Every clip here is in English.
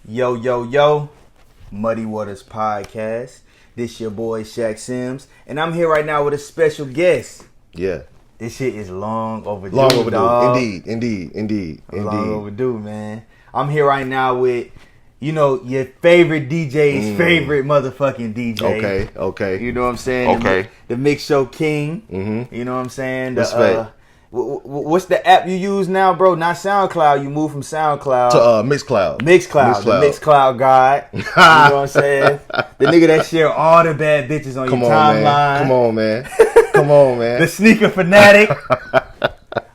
Yo, yo, yo, Muddy Waters Podcast. This your boy Shaq Sims, and I'm here right now with a special guest. Yeah. This shit is long overdue. Long overdue. Dog. Indeed. Long overdue, man. I'm here right now with, your favorite DJ's favorite motherfucking DJ. Okay. You know what I'm saying? Okay. The Mix Show King. Mm-hmm. You know what I'm saying? Respect. What's the app you use now, bro? Not SoundCloud. You moved from SoundCloud To Mixcloud. Mixcloud. The Mixcloud guy. You know what I'm saying? The nigga that share all the bad bitches on your timeline. Come on, man. The sneaker fanatic.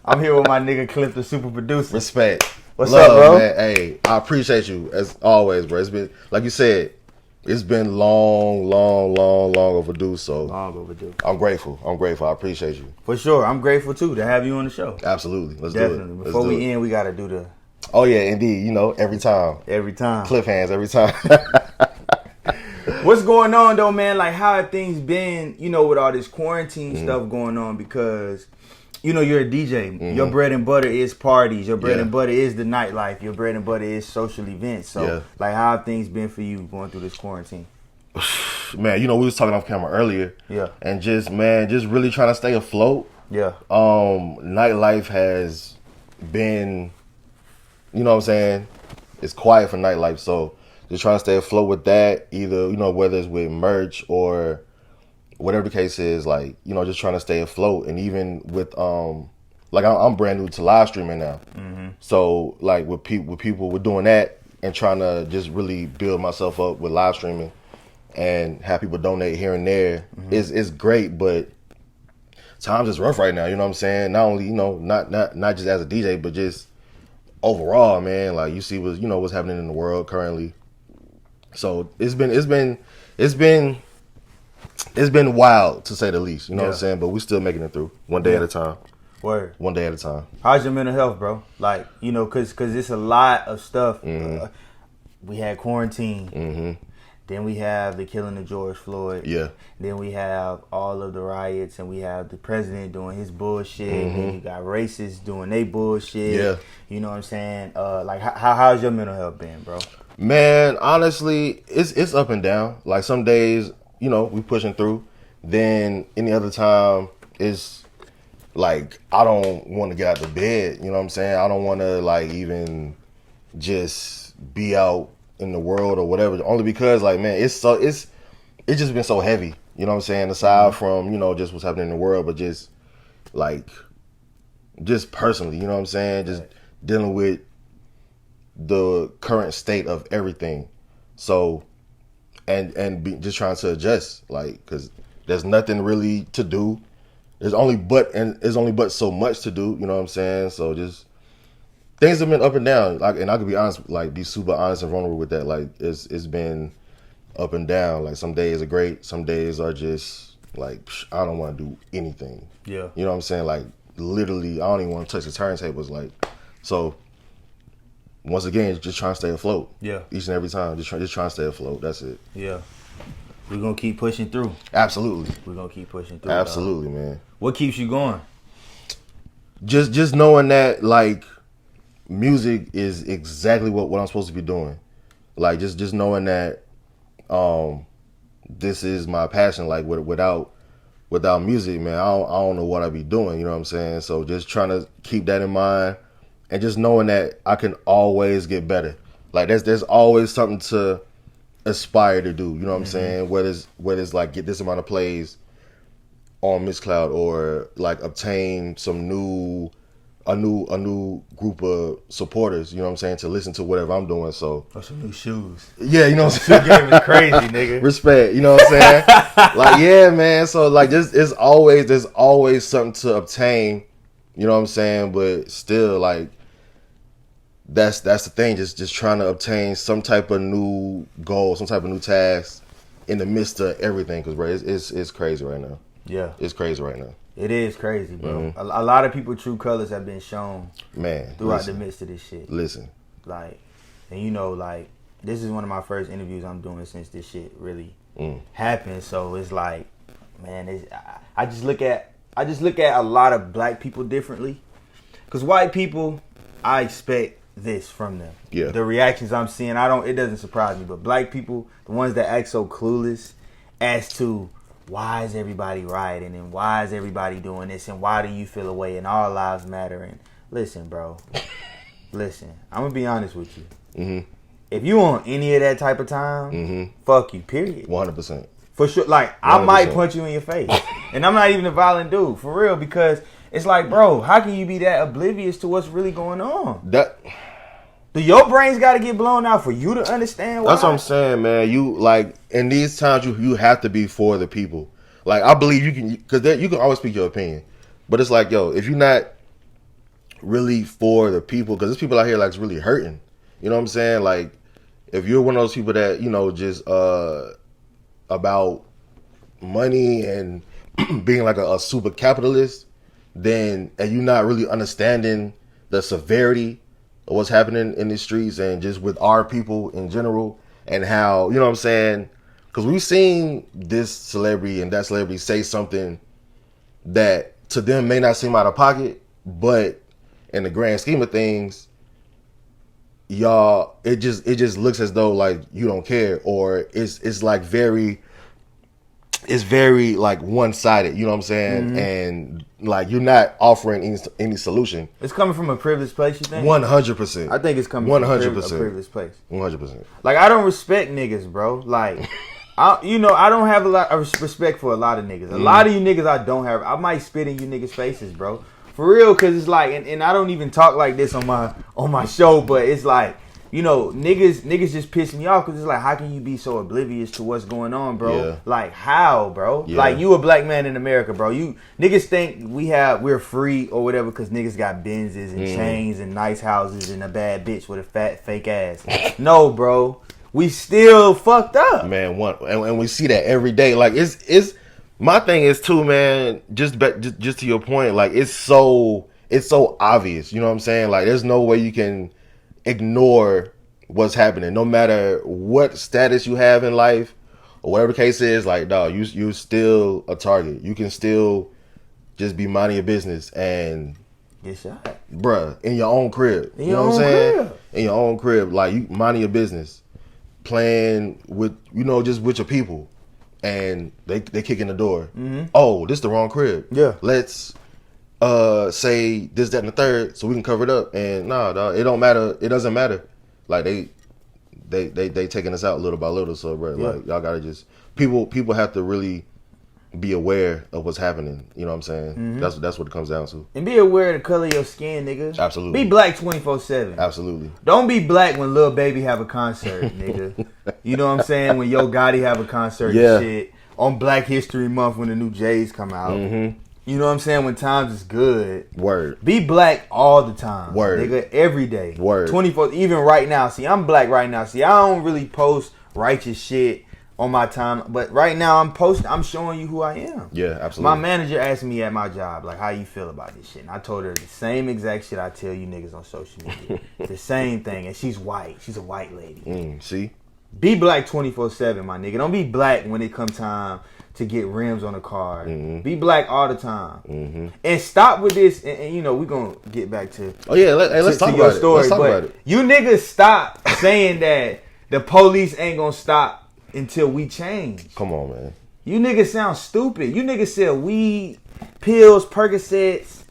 I'm here with my nigga Clif, the super producer. Respect. What's Love, up, bro? Man. Hey, I appreciate you as always, bro. It's been, like you said, it's been long overdue. So Long overdue. I'm grateful. I appreciate you. For sure. I'm grateful, too, to have you on the show. Absolutely. Let's Definitely. do it. Before we end, we got to do the... Oh, yeah, indeed. Every time. Every time. Cliff hands every time. What's going on, though, man? Like, how have things been, with all this quarantine stuff going on? Because, you're a DJ. Mm-hmm. Your bread and butter is parties. Your bread and butter is the nightlife. Your bread and butter is social events. So, like, how have things been for you going through this quarantine? Man, we was talking off camera earlier. Yeah. And just really trying to stay afloat. Yeah. Nightlife has been, you know what I'm saying? It's quiet for nightlife. So just trying to stay afloat with that, either, whether it's with merch or whatever the case is, like, just trying to stay afloat. And even with, like, I'm brand new to live streaming now. Mm-hmm. So, like, with people, we're doing that and trying to just really build myself up with live streaming and have people donate here and there. Mm-hmm. It's great, but times is rough right now, you know what I'm saying? Not only, not just as a DJ, but just overall, man. Like, you see what's happening in the world currently. So it's been wild, to say the least, you know what I'm saying? But we still making it through one day at a time. Word. One day at a time. How's your mental health, bro? Like, cause it's a lot of stuff. Mm-hmm. We had quarantine. Mm-hmm. Then we have the killing of George Floyd. Yeah. Then we have all of the riots, and we have the president doing his bullshit. Mm-hmm. And you got racists doing their bullshit. Yeah. You know what I'm saying? Like, how's your mental health been, bro? Man, honestly, it's up and down. Like, some days, we pushing through. Then any other time, it's like, I don't want to get out of bed. You know what I'm saying? I don't want to, like, even just be out in the world or whatever. Only because, like, man, it's just been so heavy. You know what I'm saying? Aside from, just what's happening in the world, but just, like, just personally, you know what I'm saying? Just dealing with the current state of everything. So, and just trying to adjust, like, because there's nothing really to do. There's only but so much to do, you know what I'm saying? So just things have been up and down. Like, and I could be honest, like, be super honest and vulnerable with that. Like, it's been up and down. Like, some days are great, some days are just like, I don't want to do anything. Yeah. You know what I'm saying? Like, literally, I don't even want to touch the turntables. Like, so once again, just trying to stay afloat. Yeah. Each and every time, just trying to stay afloat. That's it. Yeah. We're going to keep pushing through. Absolutely. We're going to keep pushing through. Absolutely, man. What keeps you going? Just knowing that, like, music is exactly what I'm supposed to be doing. Like, just knowing that this is my passion. Like, without music, man, I don't know what I'd be doing. You know what I'm saying? So just trying to keep that in mind, and just knowing that I can always get better. Like, there's always something to aspire to do. You know what I'm saying? Whether it's like get this amount of plays on Mixcloud, or like obtain a new group of supporters, you know what I'm saying, to listen to whatever I'm doing. So, or some new shoes. Yeah, you know what I'm saying? Shoe game is crazy, nigga. Respect, you know what I'm saying? Like, yeah, man. So, like, there's always something to obtain, you know what I'm saying? But still, like, that's the thing. Just trying to obtain some type of new goal, some type of new task in the midst of everything. Because, bro, it's crazy right now. Yeah, it's crazy right now. It is crazy, bro. Mm-hmm. A lot of people true colors have been shown, man, throughout the midst of this shit. Listen, like, and like, this is one of my first interviews I'm doing since this shit really happened. So it's like, man, I just look at a lot of black people differently. Cause white people, I expect this from them. Yeah. The reactions I'm seeing, it doesn't surprise me. But black people, the ones that act so clueless as to why is everybody rioting and why is everybody doing this and why do you feel away and all lives matter, and listen, bro. Listen, I'm gonna be honest with you. Mm-hmm. If you on any of that type of time, fuck you, period. 100%. For sure. Like, 100%. I might punch you in your face. And I'm not even a violent dude, for real, because it's like, bro, how can you be that oblivious to what's really going on? Your brain's got to get blown out for you to understand why. That's what I'm saying, man. You, like, in these times, you have to be for the people. Like, I believe you can, because you can always speak your opinion. But it's like, yo, if you're not really for the people, because there's people out here, like, it's really hurting. You know what I'm saying? Like, if you're one of those people that, you know, just about money and being like a super capitalist, then, and you're not really understanding the severity of what's happening in the streets and just with our people in general, and how, you know what I'm saying? Because we've seen this celebrity and that celebrity say something that to them may not seem out of pocket, but in the grand scheme of things, y'all, it just looks as though like you don't care, or it's like very like one-sided, you know what I'm saying? And like you're not offering any solution. It's coming from a privileged place, you think? 100%. I think it's coming from a privileged place. 100%. Like, I don't respect niggas, bro. Like, I don't have a lot of respect for a lot of niggas. A lot of you niggas I don't have. I might spit in you niggas' faces, bro. For real, because it's like, and I don't even talk like this on my show, but it's like, you know, niggas just piss me off because it's like, how can you be so oblivious to what's going on, bro? Yeah. Like, how, bro? Yeah. Like, you a black man in America, bro. You niggas think we're free or whatever because niggas got Benzes and chains and nice houses and a bad bitch with a fat fake ass. No, bro. We still fucked up. Man, and we see that every day. Like, it's my thing is too, man, just to your point, like it's so obvious, you know what I'm saying? Like there's no way you can ignore what's happening, no matter what status you have in life or whatever the case is. Like, dog, you're still a target. You can still just be minding your business and get shot, bruh, in your own crib. You know what I'm saying? In your own crib, like you minding your business, playing with, you know, just with your people. And they kick in the door. Oh, this is the wrong crib. Yeah. Let's say this, that, and the third, so we can cover it up. And nah, dog, it don't matter. It doesn't matter. Like they taking us out little by little. So, bro, like y'all gotta just people have to really be aware of what's happening. You know what I'm saying? That's what it comes down to. And be aware of the color of your skin, nigga. Absolutely. Be black 24/7. Absolutely. Don't be black when Lil Baby have a concert, nigga. You know what I'm saying? When Yo Gotti have a concert and shit. On Black History Month when the new J's come out. You know what I'm saying? When times is good. Word. Be black all the time. Word. Nigga, every day. Word. 24, even right now. See, I'm black right now. See, I don't really post righteous shit on my time, but right now I'm showing you who I am. Yeah, absolutely. My manager asked me at my job, like, how you feel about this shit? And I told her the same exact shit I tell you niggas on social media. The same thing. And she's white. She's a white lady. See? Be black 24/7, my nigga. Don't be black when it come time to get rims on a car. Be black all the time. And stop with this, and you know, we're going to get back to let's talk about it. Let's talk about it. You niggas stop saying that the police ain't going to stop until we change. Come on, man. You niggas sound stupid. You niggas sell weed, pills, Percocets,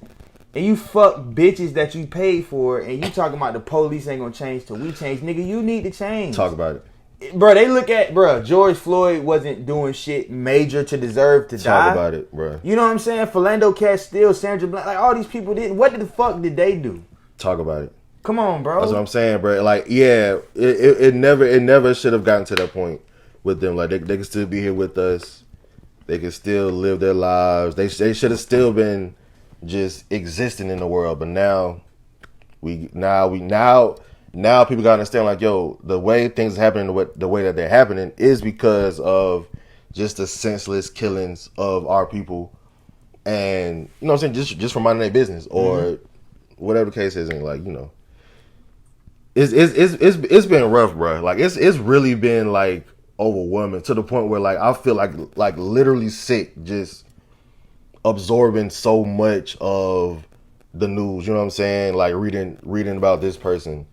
and you fuck bitches that you paid for, and you talking about the police ain't gonna change till we change. Nigga, you need to change. Talk about it. Bro, they look at, bro, George Floyd wasn't doing shit major to deserve to die. Talk about it, bro. You know what I'm saying? Philando Castile, Sandra Bland, like all these people did. What the fuck did they do? Talk about it. Come on, bro. That's what I'm saying, bro. Like, yeah, it never should have gotten to that point with them. Like, they could still be here with us. They could still live their lives. They should have still been just existing in the world. But now people gotta understand, like, yo, the way things are happening, the way that they're happening is because of just the senseless killings of our people, and you know what I'm saying, just for minding their business or whatever the case is. And like, you know, it's been rough, bro. Like it's really been like overwhelming to the point where like I feel like literally sick just absorbing so much of the news. You know what I'm saying? Like reading about this person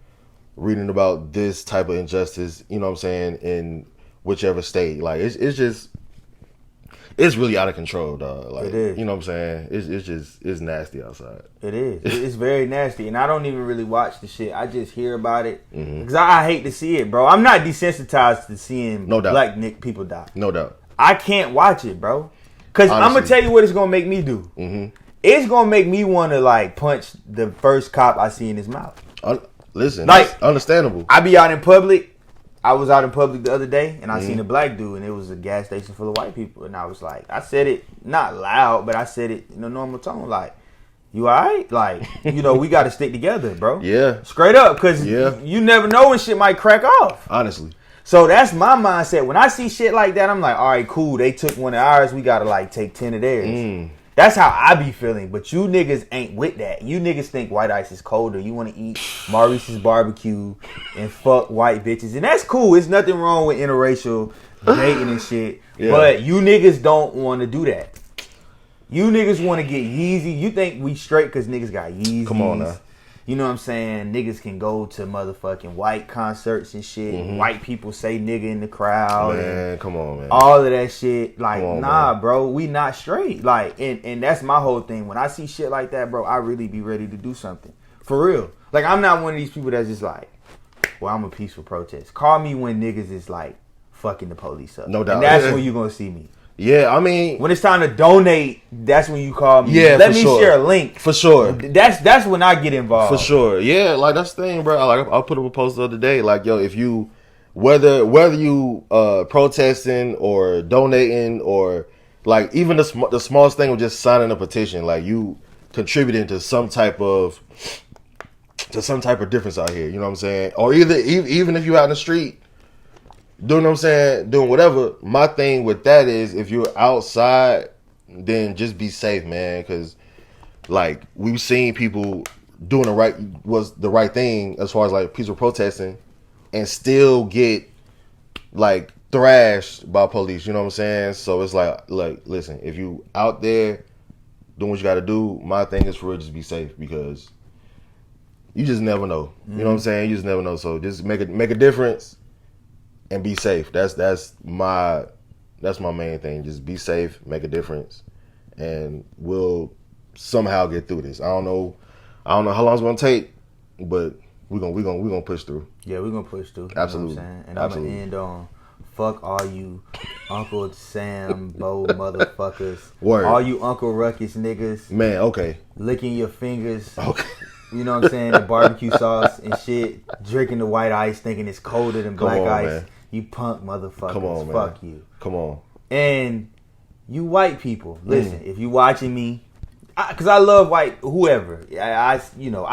reading about this type of injustice, you know what I'm saying, in whichever state. Like, it's just, it's really out of control, dog. Like, it is. You know what I'm saying? It's nasty outside. It is. It's very nasty. And I don't even really watch the shit. I just hear about it. Because I hate to see it, bro. I'm not desensitized to seeing black people die. No doubt. I can't watch it, bro. Because I'm going to tell you what it's going to make me do. It's going to make me want to, like, punch the first cop I see in his mouth. Listen, like, that's understandable. I be out in public. I was out in public the other day, and I seen a black dude, and it was a gas station full of white people. And I was like, I said it, not loud, but I said it in a normal tone, like, you all right? Like, you know, we got to stick together, bro. Yeah. Straight up, because you never know when shit might crack off. Honestly. So that's my mindset. When I see shit like that, I'm like, all right, cool. They took one of ours. We got to, like, take 10 of theirs. That's how I be feeling. But you niggas ain't with that. You niggas think white ice is colder. You want to eat Maurice's barbecue and fuck white bitches. And that's cool. There's nothing wrong with interracial dating and shit. Yeah. But you niggas don't want to do that. You niggas want to get Yeezy. You think we straight because niggas got Yeezys. Come on now. You know what I'm saying? Niggas can go to motherfucking white concerts and shit. White people say nigga in the crowd. Man, come on, man. All of that shit. Like, on, nah, man. bro. We not straight. Like, and that's my whole thing. When I see shit like that, bro, I really be ready to do something. For real. Like, I'm not one of these people that's just like, well, I'm a peaceful protest. Call me when niggas is like fucking the police up. No doubt. And that's when you gonna see me. Yeah, I mean, when it's time to donate, that's when you call me. Yeah, let me share a link. For sure. That's when I get involved. For sure. Yeah, like that's the thing, bro. Like I put up a post the other day, like, yo, if you whether you protesting or donating or like even the smallest thing of just signing a petition, like you contributing to some type of difference out here. You know what I'm saying? Or even if you're out in the street. Doing what I'm saying, doing whatever. My thing with that is, if you're outside, then just be safe, man. Because, like, we've seen people doing the right thing as far as like peaceful protesting, and still get like thrashed by police. You know what I'm saying? So it's like, listen, if you out there doing what you got to do, my thing is for real, just be safe because you just never know. You know what I'm saying? You just never know. So just make a difference. And be safe. That's my main thing. Just be safe, make a difference, and we'll somehow get through this. I don't know how long it's gonna take, but we're gonna push through. Yeah, we're gonna push through. Absolutely. You know what I'm saying? And I'm gonna end on fuck all you Uncle Sam Bo motherfuckers. Word. All you Uncle Ruckus niggas. Man, okay. Licking your fingers. Okay. You know what I'm saying? The barbecue sauce and shit. Drinking the white ice, thinking it's colder than black ice. Man. You punk motherfuckers. Come on, man. Fuck you. Come on. And you white people, listen, if you watching me, because I love white, whoever. I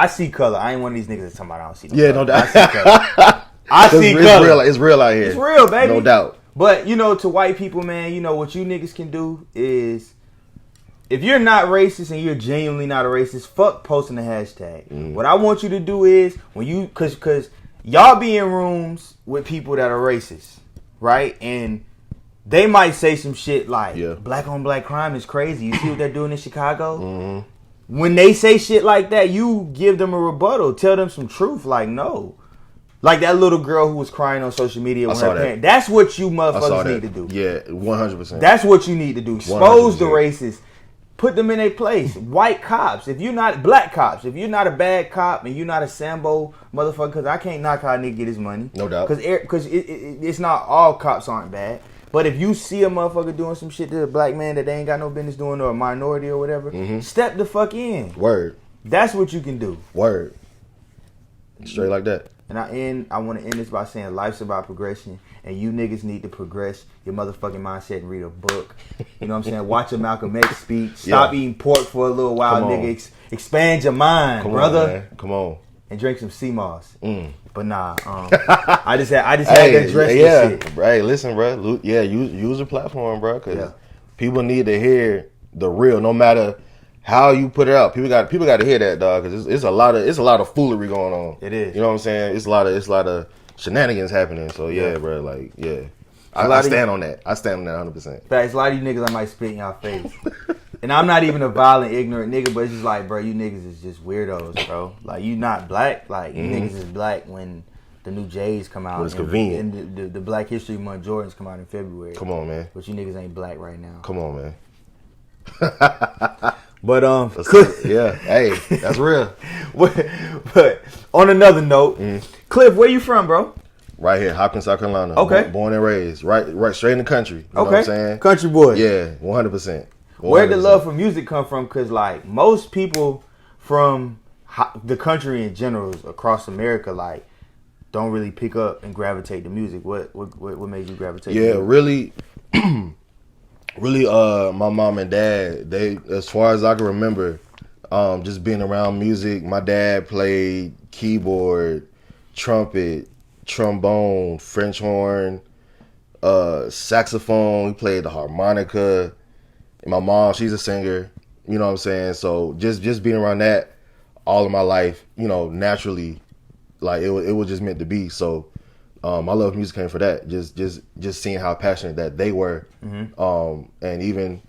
see color. I ain't one of these niggas that's talking about I don't see no color. No doubt. I see color. I see color. It's real out here. It's real, baby. No doubt. But, to white people, man, what you niggas can do is, if you're not racist and you're genuinely not a racist, fuck posting the hashtag. What I want you to do is, when you, because y'all be in rooms with people that are racist, right? And they might say some shit like, black on black crime is crazy. You see what they're doing in Chicago? When they say shit like that, you give them a rebuttal. Tell them some truth. Like, no. Like that little girl who was crying on social media with her parents. That's what you motherfuckers need to do. Yeah, 100%. That's what you need to do. Expose the racists. Put them in their place. White cops. If you're not black cops, if you're not a bad cop and you're not a Sambo motherfucker, because I can't knock how a nigga get his money. No doubt. Because it's not all cops aren't bad. But if you see a motherfucker doing some shit to a black man that they ain't got no business doing, or a minority or whatever, step the fuck in. Word. That's what you can do. Word. Straight like that. And I want to end this by saying life's about progression, and you niggas need to progress your motherfucking mindset and read a book. You know what I'm saying? Watch a Malcolm X speech. Stop eating pork for a little while, nigga. Expand your mind, brother. On, man. Come on. And drink some sea moss. But nah, I just had to address this shit. Hey, listen, bro. Use a platform, bro, because people need to hear the real, no matter how you put it out. People got to hear that, dog, because it's a lot of foolery going on. It is. You know what I'm saying? It's a lot of shenanigans happening. So bro, like I stand on that. I stand on that 100%. Facts. A lot of you niggas I might spit in y'all face. And I'm not even a violent, ignorant nigga, but it's just like, bro, you niggas is just weirdos, bro. Like, you not black. Like, you niggas is black when the new J's come out. Well, it's convenient. And the Black History Month Jordans come out in February. Come on, man. But you niggas ain't black right now. Come on, man. But yeah, hey, that's real. but on another note, Clif, where you from, bro? Right here, Hopkins, South Carolina. Okay. Born and raised. Right straight in the country. You know what I'm saying? Country boy. Yeah, 100%. Where did the love for music come from? Because, like, most people from the country in general, across America, like, don't really pick up and gravitate to music. What made you gravitate to music? Yeah, really, really, my mom and dad, they, as far as I can remember, just being around music, my dad played keyboard, trumpet, trombone, French horn, saxophone. He played the harmonica. And my mom, she's a singer. You know what I'm saying? So just being around that all of my life, you know, naturally, like it was just meant to be. So my love of music came for that. Just seeing how passionate that they were, and even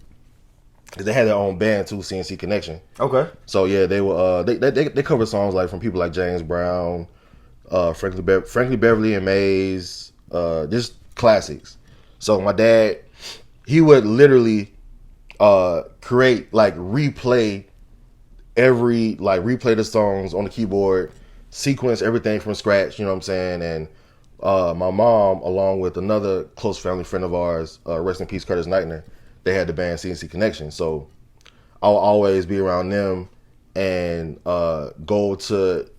they had their own band too, CNC Connection. Okay. So yeah, they were they covered songs like from people like James Brown, Frankie Beverly and Mays, just classics. So my dad, he would literally create, like, replay the songs on the keyboard, sequence everything from scratch, you know what I'm saying? And my mom, along with another close family friend of ours, rest in peace, Curtis Knightner, they had the band CNC Connection. So I'll always be around them and go to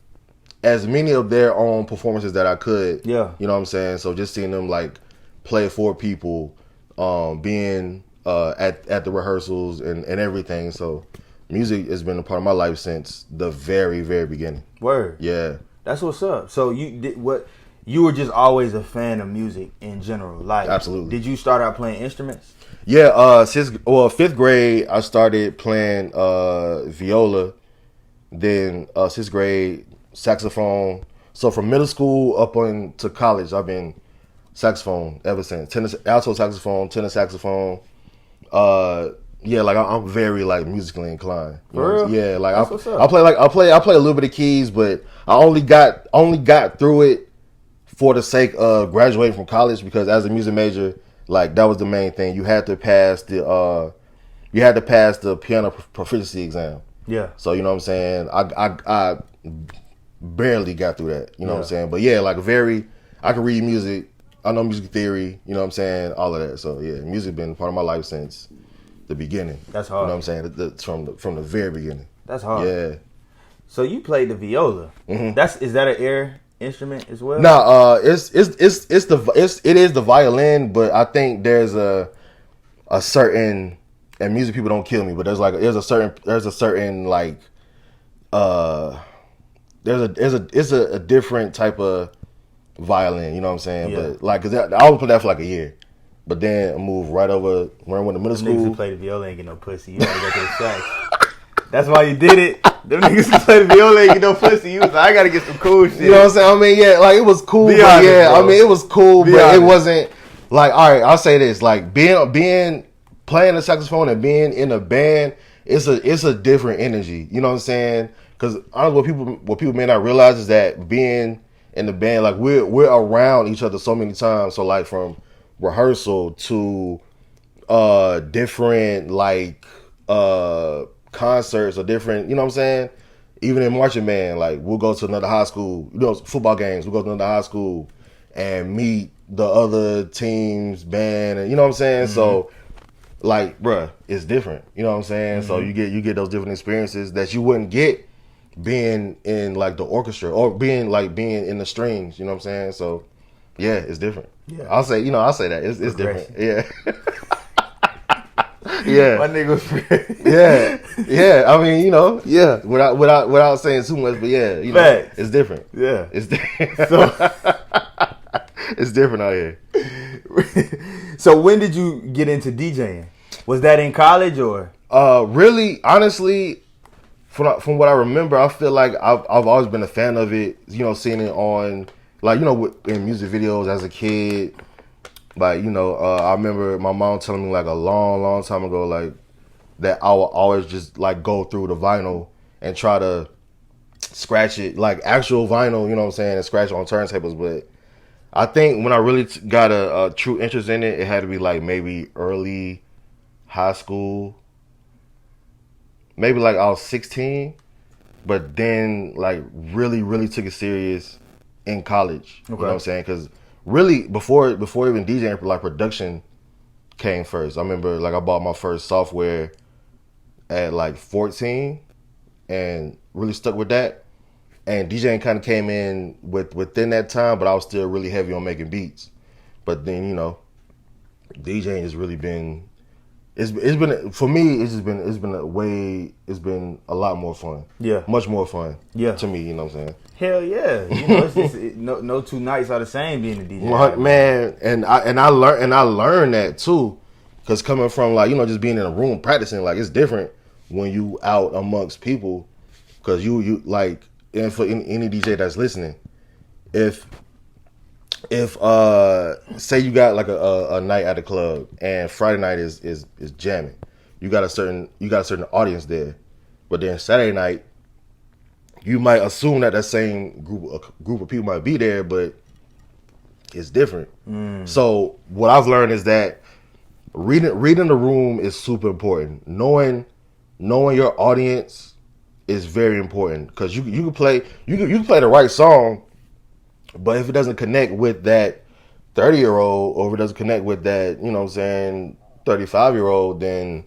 as many of their own performances that I could. Yeah. You know what I'm saying? So just seeing them, like, play for people, being at the rehearsals and everything. So music has been a part of my life since the very, very beginning. Word. Yeah. That's what's up. So you were just always a fan of music in general. Like, absolutely. Did you start out playing instruments? Yeah, fifth grade I started playing viola, then sixth grade saxophone. So from middle school up on to college, I've been saxophone ever since. Tenor, alto saxophone, tenor saxophone. Yeah, like I'm very, like, musically inclined. You For know? real? Yeah, like That's what's up. I play a little bit of keys, but I only got through it for the sake of graduating from college, because as a music major, like, that was the main thing. You had to pass the piano proficiency exam. Yeah. So you know what I'm saying? I barely got through that. You know what I'm saying? But yeah, like, I can read music. I know music theory, you know what I'm saying? All of that. So yeah, music been part of my life since the beginning. That's hard. You know what I'm saying? From the very beginning. That's hard. Yeah. So you played the viola. Mm-hmm. Is that an air instrument as well? No, it is the violin, but I think there's a certain, and music people don't kill me, but there's a certain like it's a different type of violin, you know what I'm saying? Yeah. But like, cause I would play that for like a year, but then I moved right over when I went to middle school. Niggas who play the viola ain't get no pussy. You gotta go to the sax. That's why you did it. Them niggas who play the viola ain't get no pussy. You was like, I gotta get some cool shit. You know what I'm saying? I mean, yeah, like, it was cool, Be but honest, yeah, bro. I mean, it was cool, but honest. It wasn't like, all right, I'll say this, like, being playing the saxophone and being in a band, it's a different energy. You know what I'm saying? Because honestly, what people may not realize is that being in the band, like, we're around each other so many times. So like, from rehearsal to different, like, concerts or different, you know what I'm saying? Even in marching band, like, we'll go to another high school, you know, football games, we'll go to another high school and meet the other team's band, and you know what I'm saying? Mm-hmm. So like, bruh, it's different. You know what I'm saying? Mm-hmm. So you get those different experiences that you wouldn't get being in, like, the orchestra or being in the strings. You know what I'm saying? So yeah, it's different. Yeah, I'll say that it's different. Yeah. Yeah, my nigga was yeah. I mean, you know, yeah. Without saying too much, but yeah, you know, Facts. It's different. Yeah, it's so it's different out here. So when did you get into DJing? Was that in college or? Really, honestly, from what I remember, I feel like I've always been a fan of it. You know, seeing it on, like, you know, in music videos as a kid. Like, you know, I remember my mom telling me, like, a long time ago, like, that I would always just, like, go through the vinyl and try to scratch it, like actual vinyl, you know what I'm saying, and scratch it on turntables. But I think when I really got a true interest in it, it had to be like maybe early high school. Maybe like I was 16, but then like really took it serious in college. Okay. You know what I'm saying? Because really before even DJing, like production came first. I remember like I bought my first software at like 14 and really stuck with that. And DJing kind of came in within that time, but I was still really heavy on making beats. But then, you know, DJing has really been, it's been for me. It's been a lot more fun. Yeah, much more fun. Yeah, to me, you know what I'm saying. Hell yeah, you know, it's just no two nights are the same being a DJ. Man, and I learned that too, because coming from like, you know, just being in a room practicing, like it's different when you out amongst people, because you like. And for any DJ that's listening, if say you got like a night at a club and Friday night is jamming, you got a certain audience there, but then Saturday night you might assume that same group of people might be there, but it's different. So what I've learned is that reading the room is super important. Knowing your audience is very important, because you can play the right song, but if it doesn't connect with that 30-year-old, or if it doesn't connect with that, you know what I'm saying, 35-year-old, then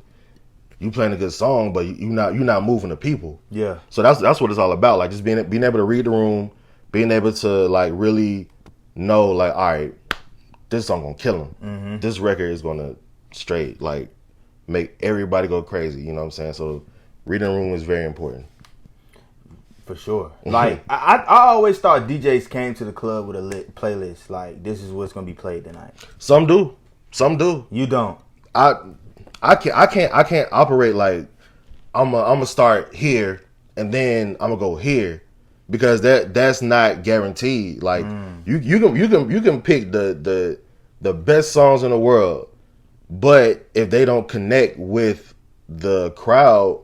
you playing a good song, but you're not moving the people. Yeah. So that's what it's all about. Like just being able to read the room, being able to like really know like, all right, this song gonna kill him. Mm-hmm. This record is gonna straight like make everybody go crazy. You know what I'm saying? So reading the room is very important. For sure. Like, I always thought DJs came to the club with a lit playlist. Like, this is what's going to be played tonight. Some do. You don't. I can't operate like I'm gonna start here and then I'm gonna go here, because that's not guaranteed. Like you can pick the best songs in the world, but if they don't connect with the crowd,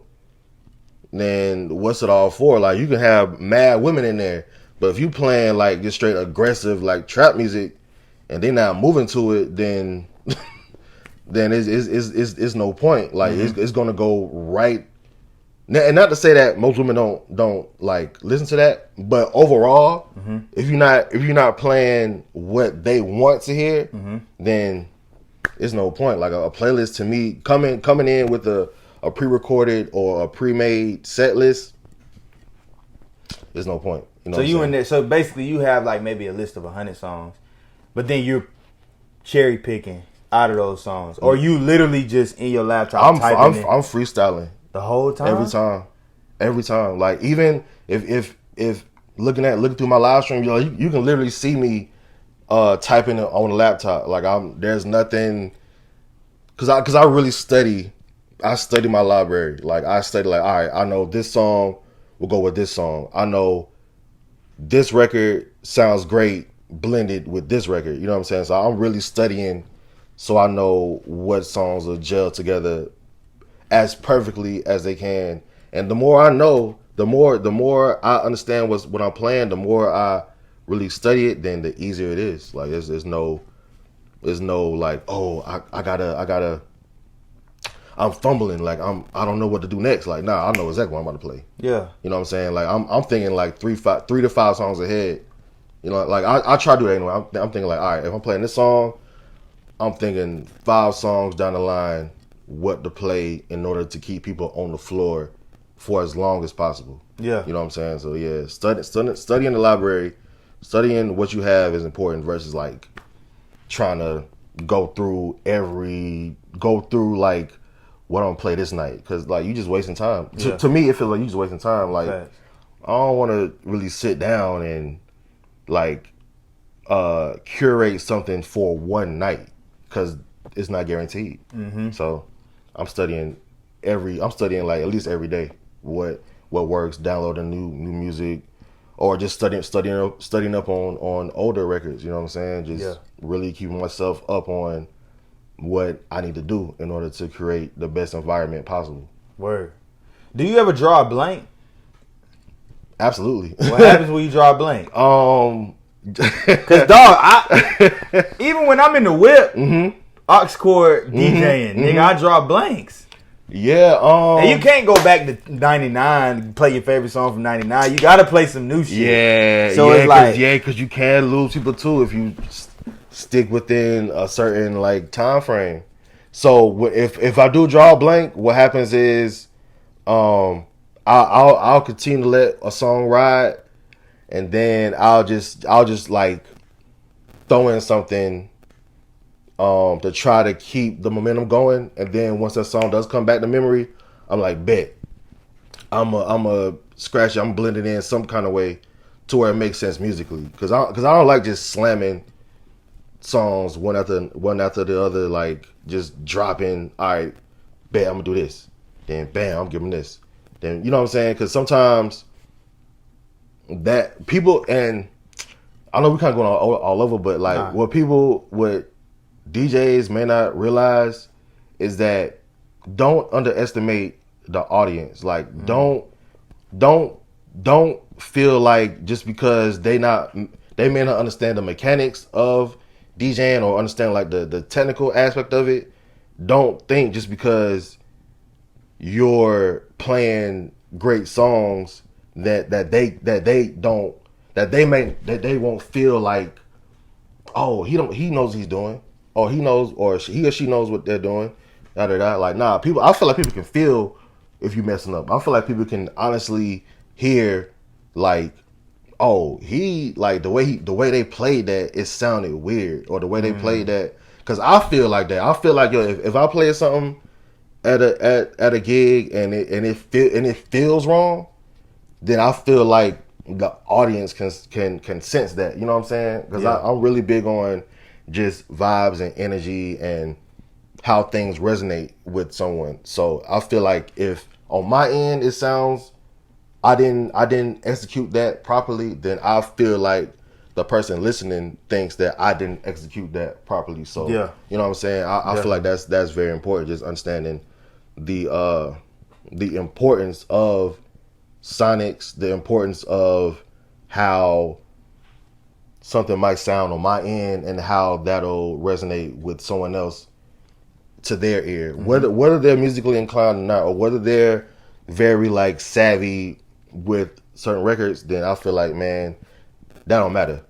then what's it all for? Like, you can have mad women in there, but if you playing like just straight aggressive like trap music and they not moving to it, then it's no point. Like it's gonna go right. And not to say that most women don't like listen to that, but overall, if you're not playing what they want to hear, then it's no point. Like a playlist to me, coming in with a pre-recorded or a pre-made set list, there's no point. You know, so you in there. So basically, you have like maybe a list of 100 songs, but then you're cherry picking out of those songs, or you literally just in your laptop. I'm freestyling the whole time. Every time. Like even if looking through my live stream, you can literally see me typing on the laptop. Like there's nothing, because I really study. I study my library. Like I study like, all right, I know this song will go with this song. I know this record sounds great blended with this record. You know what I'm saying? So I'm really studying so I know what songs will gel together as perfectly as they can. And the more I know, the more I understand what I'm playing, the more I really study it, then the easier it is. Like there's no like, oh, I gotta I'm fumbling, like I don't know what to do next. Like, nah, I know exactly what I'm about to play. Yeah. You know what I'm saying? Like I'm thinking like 3 to 5 songs ahead. You know, like I try to do that anyway. I'm thinking like, all right, if I'm playing this song, I'm thinking 5 songs down the line what to play in order to keep people on the floor for as long as possible. Yeah. You know what I'm saying? So yeah, studying the library, studying what you have is important versus like trying to go through like what I'm gonna play this night, because like you just wasting time. Yeah. To me, it feels like you just wasting time. Like I don't want to really sit down and like curate something for one night, because it's not guaranteed. So I'm studying like at least every day what works, downloading new music, or just studying up on older records. You know what I'm saying? Just really keeping myself up on what I need to do in order to create the best environment possible. Word. Do you ever draw a blank? Absolutely. What happens when you draw a blank? Cause dog, even when I'm in the whip, aux chord DJing, nigga, I draw blanks. Yeah. And you can't go back to 99, play your favorite song from 99. You gotta play some new shit. Yeah. So it's like, because you can lose people too if you stick within a certain like time frame. So if I do draw a blank, what happens is, I'll continue to let a song ride, and then I'll just like throw in something to try to keep the momentum going, and then once that song does come back to memory, I'm like, bet I'm a scratch it, I'm blending in some kind of way to where it makes sense musically, because I don't like just slamming songs one after the other, like just dropping. All right, bet I'm gonna do this, then bam, I'm giving this, then you know what I'm saying? Because sometimes that people, and I know we kind of going all over, but like what DJs may not realize is that don't underestimate the audience. Like don't feel like just because they may not understand the mechanics of DJing or understand like the technical aspect of it. Don't think just because you're playing great songs that they won't feel like, oh, he knows what he's doing, or he or she knows what they're doing. Like, nah, I feel like people can feel if you messing up. I feel like people can honestly hear, like, oh, he like the way they played that, it sounded weird, or the way they played that. Because I feel like that. I feel like, yo, if I play something at a gig and it feels wrong, then I feel like the audience can sense that. You know what I'm saying? Because I'm really big on just vibes and energy and how things resonate with someone. So I feel like if on my end it sounds I didn't execute that properly, then I feel like the person listening thinks that I didn't execute that properly. So you know what I'm saying? I feel like that's very important, just understanding the importance of sonics, the importance of how something might sound on my end and how that'll resonate with someone else to their ear. Whether they're musically inclined or not, or whether they're very like savvy with certain records, then I feel like, man, that don't matter.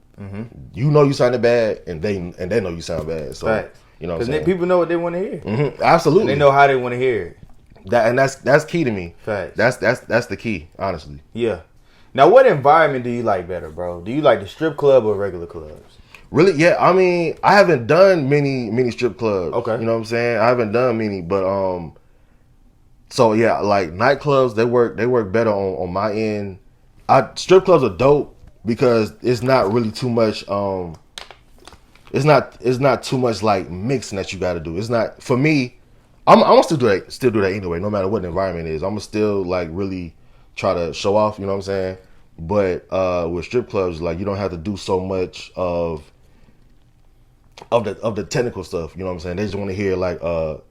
You know you sounded bad, and they know you sound bad. So you know, because people know what they want to hear. Absolutely, and they know how they want to hear it. That's key to me. Facts. That's the key, honestly. Yeah. Now, what environment do you like better, bro? Do you like the strip club or regular clubs? Really? Yeah. I mean, I haven't done many strip clubs. Okay. You know what I'm saying? I haven't done many, but so yeah, like nightclubs, they work better on my end. Strip clubs are dope because it's not really too much. It's not too much like mixing that you got to do. It's not, for me. I'm gonna still do that anyway, no matter what the environment is. I'm gonna still like really try to show off, you know what I'm saying? But with strip clubs, like, you don't have to do so much of the technical stuff, you know what I'm saying? They just want to hear like a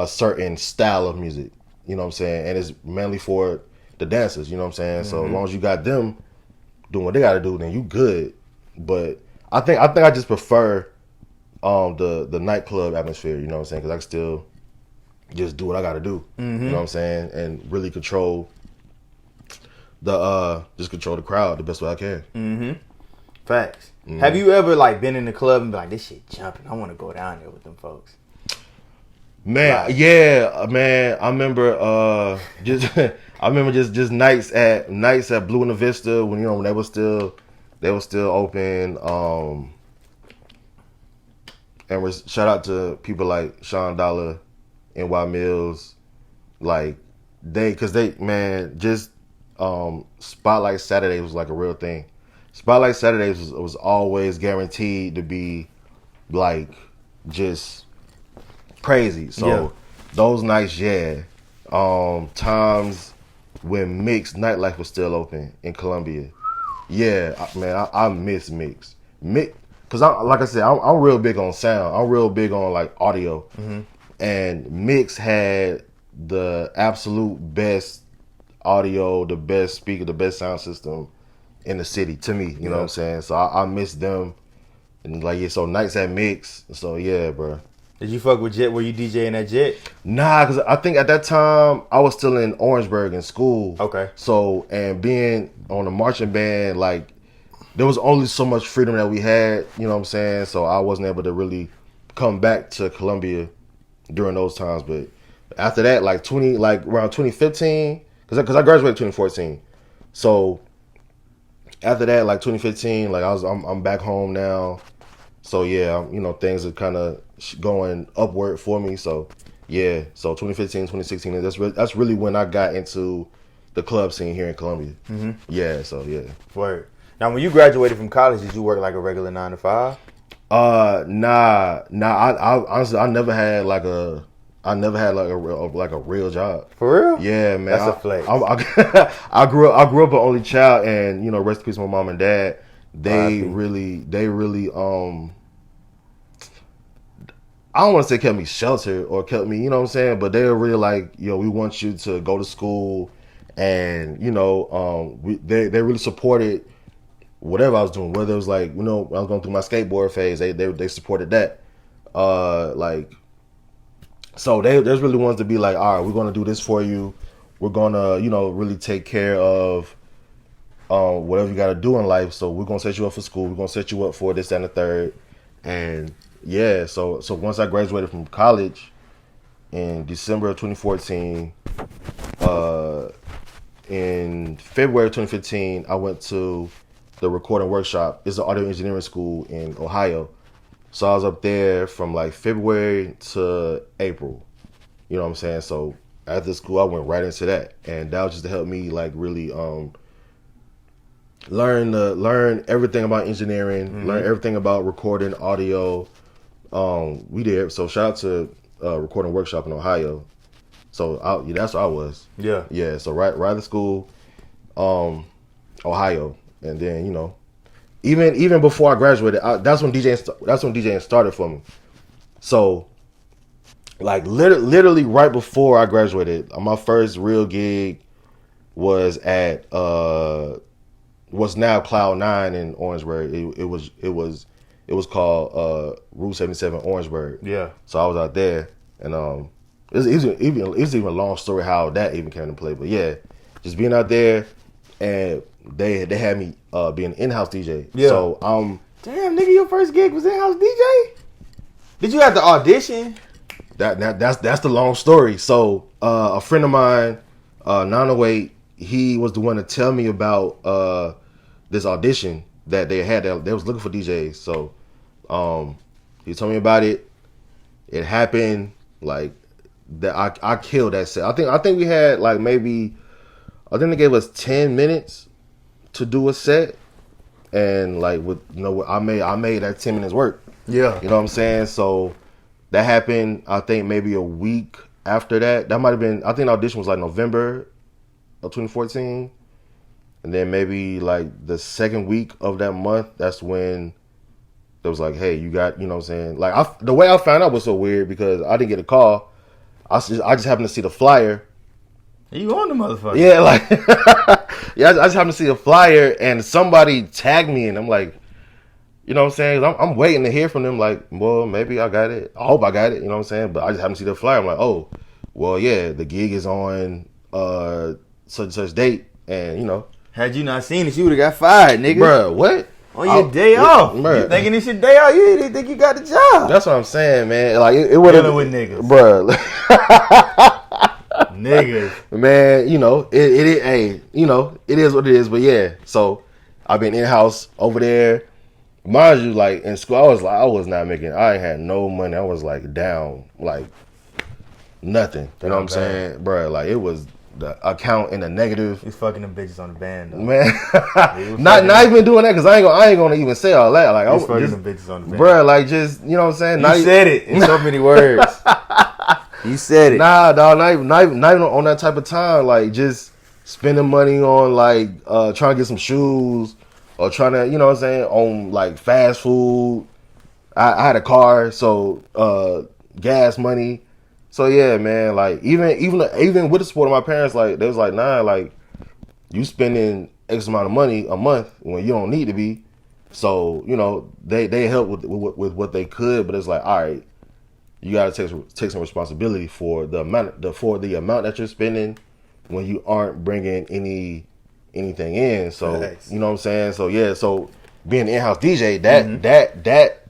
certain style of music, you know what I'm saying? And it's mainly for the dancers, you know what I'm saying? So as long as you got them doing what they got to do, then you good. But I think I just prefer the nightclub atmosphere, you know what I'm saying? Because I can still just do what I gotta do. You know what I'm saying? And really control the crowd the best way I can. Facts. Have you ever like been in the club and be like, this shit jumping, I want to go down there with them folks? Man, yeah, man. I remember just nights at Blue and the Vista when they were still open. And shout out to people like Sean Dollar, NY Mills, like Spotlight Saturdays was like a real thing. Spotlight Saturdays was always guaranteed to be like just crazy. So those nights, times when Mix nightlife was still open in Columbia, man, I miss Mix. Because like I said, I'm real big on sound. I'm real big on like audio. And Mix had the absolute best audio, the best speaker, the best sound system in the city to me. You know what I'm saying? So I miss them. And like, yeah, so nights at Mix. So yeah, bro. Did you fuck with Jet? Were you DJing at Jet? Nah, because I think at that time I was still in Orangeburg in school. Okay. So, and being on the marching band, like, there was only so much freedom that we had, you know what I'm saying? So I wasn't able to really come back to Columbia during those times. But after that, like around 2015, because I graduated 2014. So after that, like 2015, like I'm back home now. So yeah, you know, things are kind of going upward for me. So yeah, so 2015, 2016, that's really when I got into the club scene here in Columbia. Mm-hmm. Yeah, so yeah. Word. Now, when you graduated from college, did you work like a regular 9 to 5? Nah. I honestly, I never had like a real job. For real? Yeah, man. That's a flex. I grew up an only child, and you know, rest in peace, my mom and dad. They really I don't want to say kept me sheltered or kept me, you know what I'm saying, but they were really like, yo, we want you to go to school, and you know, they really supported whatever I was doing, whether it was like, you know, I was going through my skateboard phase, they supported that. Like, so there's really ones to be like, all right, we're gonna do this for you. We're gonna, you know, really take care of whatever you gotta do in life. So we're gonna set you up for school. We're gonna set you up for this, that, and the third. And yeah, so once I graduated from college in December of 2014, in February of 2015, I went to the recording workshop. It's an audio engineering school in Ohio. So I was up there from like February to April. You know what I'm saying? So after school, I went right into that. And that was just to help me like really learn everything about engineering, learn everything about recording audio. We did. So shout out to Recording Workshop in Ohio. So that's where I was. Yeah. Yeah. So right out of school, Ohio. And then, you know, even before I graduated, that's when DJing started for me. So, like literally right before I graduated, my first real gig was at what's now Cloud 9 in Orangeburg. It was called Route 77 Orangeburg. Yeah. So I was out there, and it was even a long story how that even came into play. But yeah, just being out there, and they had me be an in-house DJ. Yeah. So damn, nigga, your first gig was in-house DJ? Did you have to audition? That's the long story. So a friend of mine, 908, he was the one to tell me about this audition that they had. They was looking for DJs. So he told me about it. It happened. Like that, I killed that set. I think we had like maybe, I think they gave us 10 minutes to do a set, and like with, you know, I made that 10 minutes work. Yeah. You know what I'm saying? So that happened, I think maybe a week after that. That might have been, I think the audition was like November of 2014. And then maybe like the second week of that month, that's when it was like, hey, you got, you know what I'm saying? Like the way I found out was so weird because I didn't get a call. I just happened to see the flyer. You on the motherfucker? Yeah, like, yeah, I just happened to see a flyer and somebody tagged me, and I'm like, you know what I'm saying? I'm waiting to hear from them. Like, well, maybe I got it. I hope I got it. You know what I'm saying? But I just happened to see the flyer. I'm like, oh, well, yeah, the gig is on such and such date, and you know. Had you not seen it, you would have got fired, nigga. Bruh, what? On your day off. Bruh. You thinking this your day off? You didn't think you got the job. That's what I'm saying, man. Like, it would have. Dealing with niggas. Bruh. Niggas. Man, you know, hey, you know, it is what it is. But yeah, so I've been in-house over there. Mind you, like, in school, I was not making, I ain't had no money. I was, like, down, like, nothing. You know what I'm saying? Bruh, like, it was the account in the negative. He's fucking them bitches on the band, though. Man, not even doing that, because I ain't gonna even say all that. Like, he's fucking them bitches on the band. Bruh, like, just, you know what I'm saying? You said it in so many words. You said it. Nah, dog, not even on that type of time. Like, just spending money on, like, trying to get some shoes, or trying to, you know what I'm saying, on, like, fast food. I had a car, so gas money. So yeah, man, like, even with the support of my parents, like, they was like, nah, like, you spending X amount of money a month when you don't need to be. So, you know, they help with what they could, but it's like, all right, you got to take some responsibility for the amount that you're spending when you aren't bringing anything in. So, Nice. you know what I'm saying? So, yeah, so being an in-house DJ, that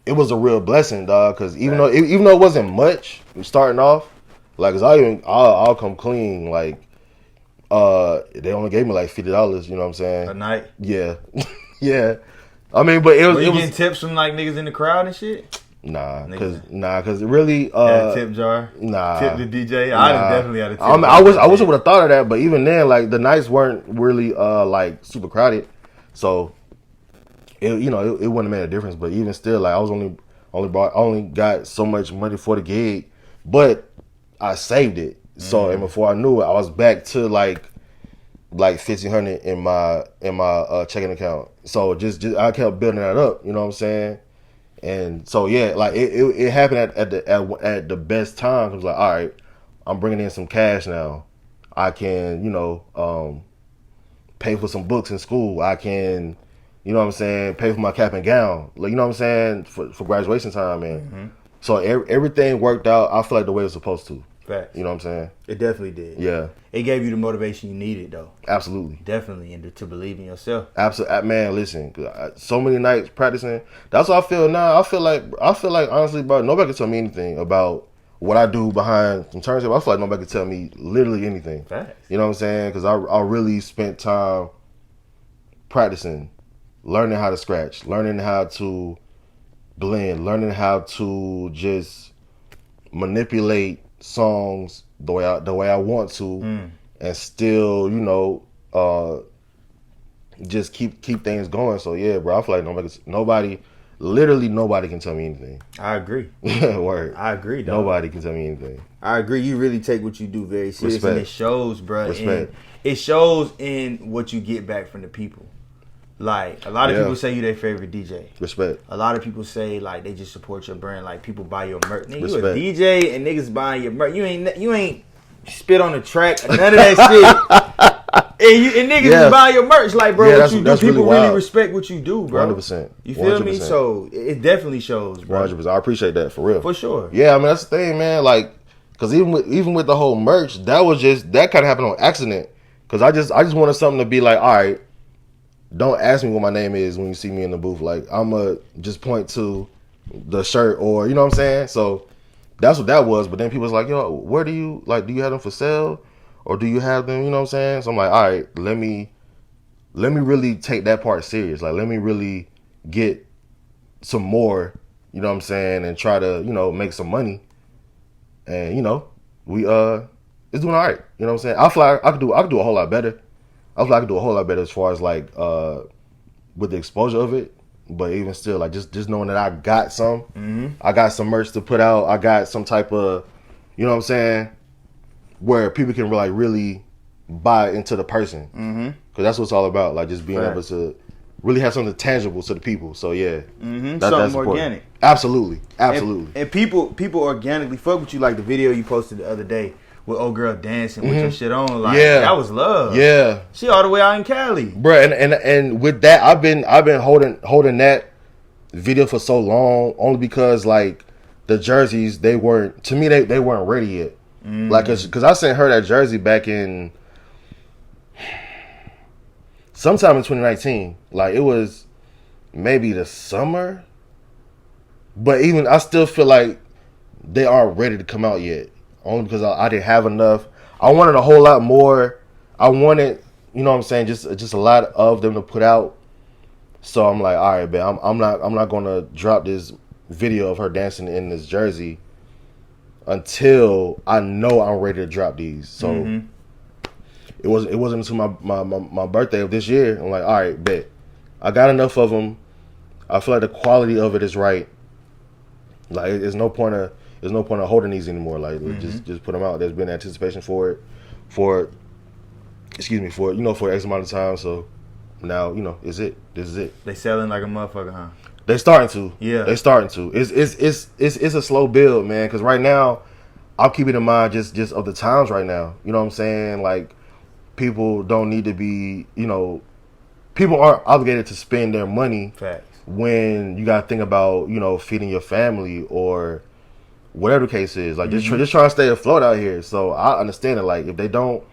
it was a real blessing, dog, cuz even though it wasn't much starting off, like, cuz I'll come clean, like, they only gave me like $50, you know what I'm saying? A night? Yeah. Yeah. I mean, but it was getting tips from like niggas in the crowd and shit? Nah, cause it really a tip jar? Nah. Tip the DJ? I definitely had a tip jar. I wish I would have thought of that, but even then, like, the nights weren't really like super crowded. So it wouldn't have made a difference. But even still, like, I was only got so much money for the gig, but I saved it. So and before I knew it, I was back to like $1,500 in my checking account. So just I kept building that up, you know what I'm saying? And so yeah, like it happened at the best time. It was like, all right, I'm bringing in some cash now. I can, pay for some books in school. I can, you know what I'm saying, pay for my cap and gown. Like, you know what I'm saying, for graduation time, man. So everything worked out. I feel like the way it was supposed to. Facts. You know what I'm saying? It definitely did. Yeah. It gave you the motivation you needed, though. Absolutely. Definitely, and to believe in yourself. Absolutely, man. Listen, so many nights practicing. That's what I feel now. I feel like honestly, bro, nobody can tell me anything about what I do behind some turntables. I feel like nobody can tell me literally anything. Facts. You know what I'm saying? Because I really spent time practicing, learning how to scratch, learning how to blend, learning how to just manipulate songs the way I want to, and still, just keep things going. So yeah, bro, I feel like literally nobody can tell me anything. I agree. Word. I agree, dog. Nobody can tell me anything. I agree. You really take what you do very serious, Respect. and it shows, bro. Respect. And it shows in what you get back from the people. Like, a lot of people say you their favorite DJ. Respect. A lot of people say, like, they just support your brand. Like, people buy your merch. Nigga, you a Respect. DJ and niggas buying your merch. You ain't spit on the track. None of that shit. And niggas is buying your merch. Like, bro, what you do, people really respect what you do, bro. 100%. You feel 100%. me? So, it definitely shows, bro. 100%. I appreciate that, for real. For sure. Yeah, I mean, that's the thing, man. Like, because even with the whole merch, that kind of happened on accident. Because I just wanted something to be like, all right, don't ask me what my name is when you see me in the booth. Like, I'ma just point to the shirt, or, you know what I'm saying? So that's what that was. But then people was like, yo, where do you have them for sale? Or do you have them, you know what I'm saying? So I'm like, all right, let me really take that part serious. Like, let me really get some more, you know what I'm saying, and try to, make some money. And, we it's doing all right. You know what I'm saying? I feel like I could do a whole lot better. I feel like I could do a whole lot better as far as like with the exposure of it. But even still, like just knowing that I got some, I got some merch to put out. I got some type of, you know what I'm saying, where people can really buy into the person. Because that's what it's all about. Like, just being able to really have something tangible to the people. So yeah, something that's organic. Absolutely. And people organically fuck with you. Like the video you posted the other day with old girl dancing with your shit on. Like, that was love. Yeah, she all the way out in Cali, bro. And with that, I've been holding that video for so long, only because like the jerseys, they weren't ready yet. Like, cause I sent her that jersey back in sometime in 2019. Like, it was maybe the summer, but even I still feel like they aren't ready to come out yet. Only because I didn't have enough. I wanted a whole lot more. I wanted, you know what I'm saying, just a lot of them to put out. So I'm like, all right, man, I'm not gonna drop this video of her dancing in this jersey until I know I'm ready to drop these. So it wasn't until my birthday of this year. I'm like, all right, bet. I got enough of them. I feel like the quality of it is right. Like, there's no point of holding these anymore. Like, just put them out. There's been anticipation for X amount of time. So now, this is it. They selling like a motherfucker, huh? They starting to. Yeah. They starting to. It's a slow build, man. Because right now, I'll keep it in mind just of the times right now. You know what I'm saying? Like, people don't need to be, people aren't obligated to spend their money. Facts. When you got to think about, feeding your family or whatever the case is. Like, just trying to stay afloat out here. So I understand it. Like, if they don't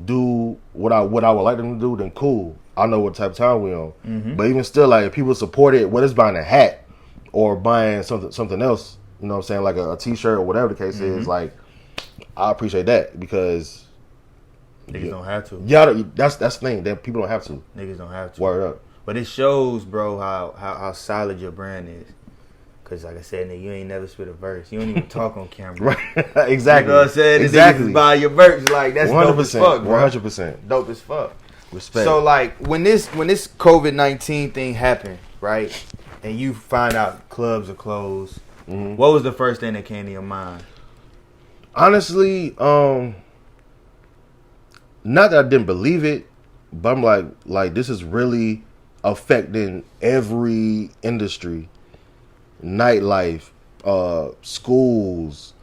do what I would like them to do, then cool. I know what type of time we on. But even still, like, if people support it, whether it's buying a hat or buying something else, you know what I'm saying, like a t-shirt or whatever the case is, like, I appreciate that because niggas don't have to. Yeah, that's the thing. That people don't have to. Niggas don't have to. Word up. But it shows, bro, how solid your brand is. Cause like I said, nigga, you ain't never spit a verse. You don't even talk on camera. Right. Exactly. You know what I'm saying? Exactly. Buy your merch, like that's 100%, dope as fuck, bro. 100%. Dope as fuck. Respect. So like when this COVID-19 thing happened, right? And you find out clubs are closed, what was the first thing that came to your mind? Honestly, not that I didn't believe it, but I'm like this is really affecting every industry. Nightlife, schools,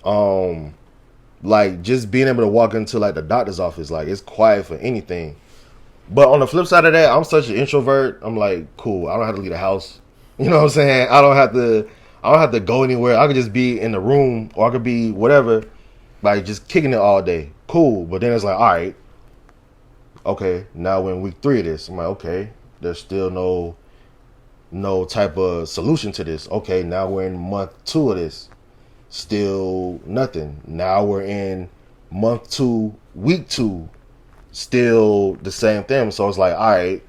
like just being able to walk into like the doctor's office, like it's quiet for anything. But on the flip side of that, I'm such an introvert. I'm like, cool. I don't have to leave the house. You know what I'm saying? I don't have to go anywhere. I could just be in the room, or I could be whatever, like just kicking it all day. Cool. But then it's like, all right, okay. Now we're in week 3 of this. I'm like, okay, there's still no type of solution to this. Okay, now we're in month 2 of this. Still nothing. Now we're in month 2, week 2. Still the same thing. So it's like, all right,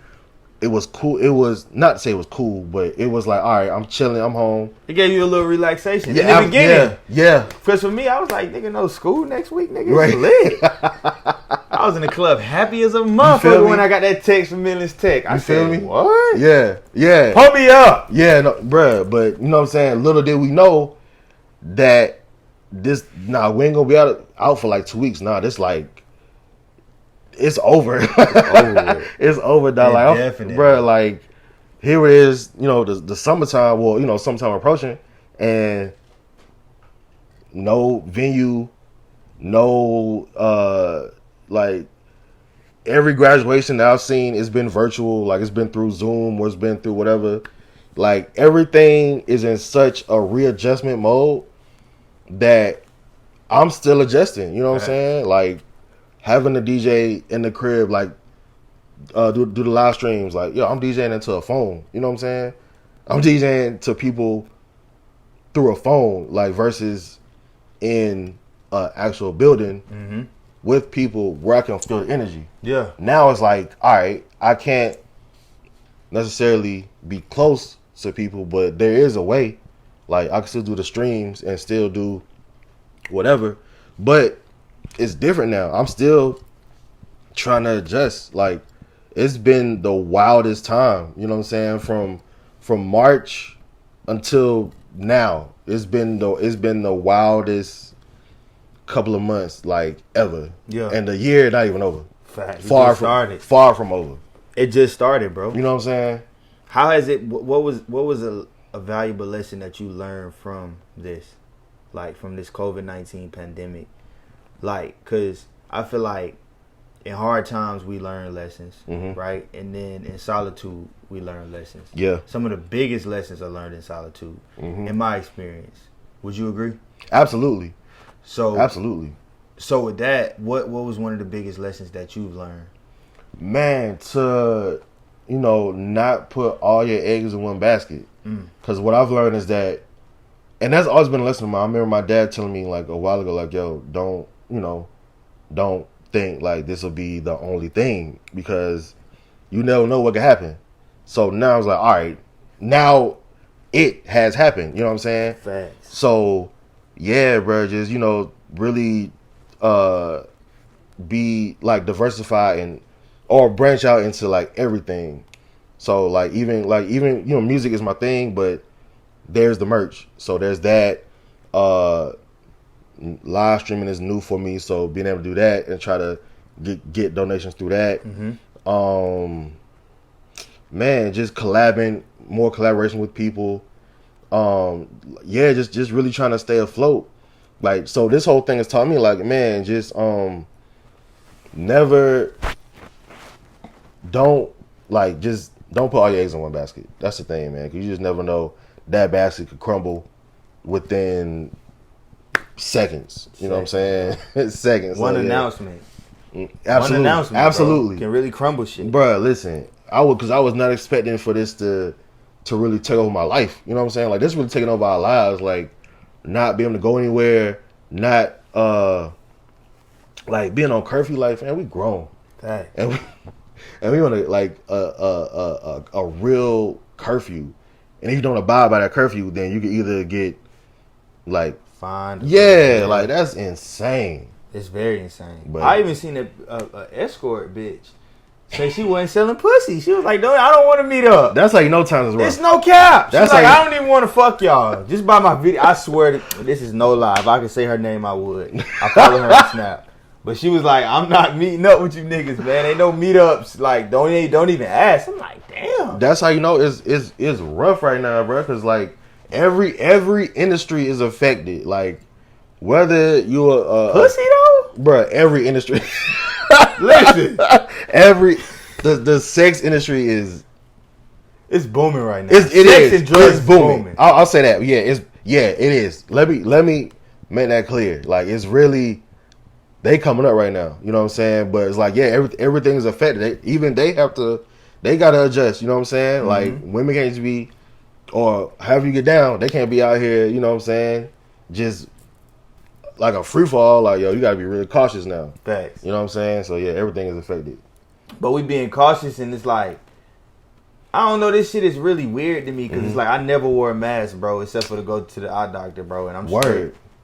it was cool. It was not to say it was cool, but it was like, all right, I'm chilling, I'm home. It gave you a little relaxation. Yeah, in the beginning. Yeah. Because for me, I was like, nigga, no school next week, nigga. Right. It's lit. I was in the club happy as a motherfucker when I got that text from Millen's Tech. I feel said, me? what? Yeah. Pump me up. Yeah, no, bruh. But you know what I'm saying? Little did we know that we ain't gonna be out for like 2 weeks. This like, it's over. It's over, dog. Like, definitely. Bruh, like, here it is, the summertime, well, summertime approaching, and no venue, no, like, every graduation that I've seen, it's been virtual. Like, it's been through Zoom or it's been through whatever. Like, everything is in such a readjustment mode that I'm still adjusting. You know what I'm saying? Like, having a DJ in the crib, like, do the live streams. Like, yo, I'm DJing into a phone. You know what I'm saying? I'm DJing to people through a phone, like, versus in an actual building with people where I can feel the energy. Yeah. Now it's like, all right, I can't necessarily be close to people, but there is a way. Like, I can still do the streams and still do whatever, but it's different now. I'm still trying to adjust. Like, it's been the wildest time, you know what I'm saying? From March until now, it's been the wildest couple of months, like, ever. Yeah. And the year not even over. Fact. Far from over. It just started, bro. You know what I'm saying? How has it? What was a valuable lesson that you learned from this, like from this COVID-19 pandemic? Like, cause I feel like in hard times we learn lessons, right? And then in solitude we learn lessons. Yeah. Some of the biggest lessons are learned in solitude, in my experience. Would you agree? Absolutely. Absolutely. So with that, what was one of the biggest lessons that you've learned? Man, to not put all your eggs in one basket. Because what I've learned is that, and that's always been a lesson of mine. I remember my dad telling me like a while ago, like, yo, don't think like this will be the only thing, because you never know what could happen. So now I was like, all right, now it has happened. You know what I'm saying? Facts. So yeah, bro, just really be like diversified or branch out into like everything. So like even music is my thing, but there's the merch. So there's that. Live streaming is new for me, so being able to do that and try to get donations through that. Man, just more collaboration with people. Just really trying to stay afloat. Like, so this whole thing has taught me, like, man, just never don't put all your eggs in one basket. That's the thing, man. 'Cause you just never know, that basket could crumble within seconds. You know what I'm saying? Seconds. One announcement. Absolutely. One announcement, absolutely, bro, can really crumble shit. Bro, listen, I was not expecting for this to really take over my life. You know what I'm saying? Like, this really taking over our lives. Like, not being able to go anywhere, not like being on curfew. Like, man, we grown. Dang. And we want to like a real curfew, and if you don't abide by that curfew, then you can either get like fined. Yeah, like that's insane. It's very insane. But I even seen a escort bitch say she wasn't selling pussy. She was like, "No, I don't want to meet up." That's like no time is wrong. It's no cap. She's That's like, I don't even want to fuck y'all. Just by my video, I swear this is no lie. If I could say her name, I would. I follow her on Snap. But she was like, I'm not meeting up with you niggas, man. Ain't no meetups. Like, don't even ask. I'm like, damn. That's how you know it's rough right now, bro. Because like every industry is affected. Like whether you pussy though, bro. Every industry. Listen, the sex industry is it's booming right now. It is. It's booming. I'll say that. Yeah, it is. Let me make that clear. Like it's really. They coming up right now, you know what I'm saying? But it's like, yeah, everything is affected. They gotta adjust, you know what I'm saying? Mm-hmm. Like women can't just be, or however you get down, they can't be out here, you know what I'm saying? Just like a free fall, like yo, you gotta be really cautious now. Facts. You know what I'm saying? So yeah, everything is affected. But we being cautious, and it's like, I don't know, this shit is really weird to me because it's like I never wore a mask, bro, except for to go to the eye doctor, bro, and I'm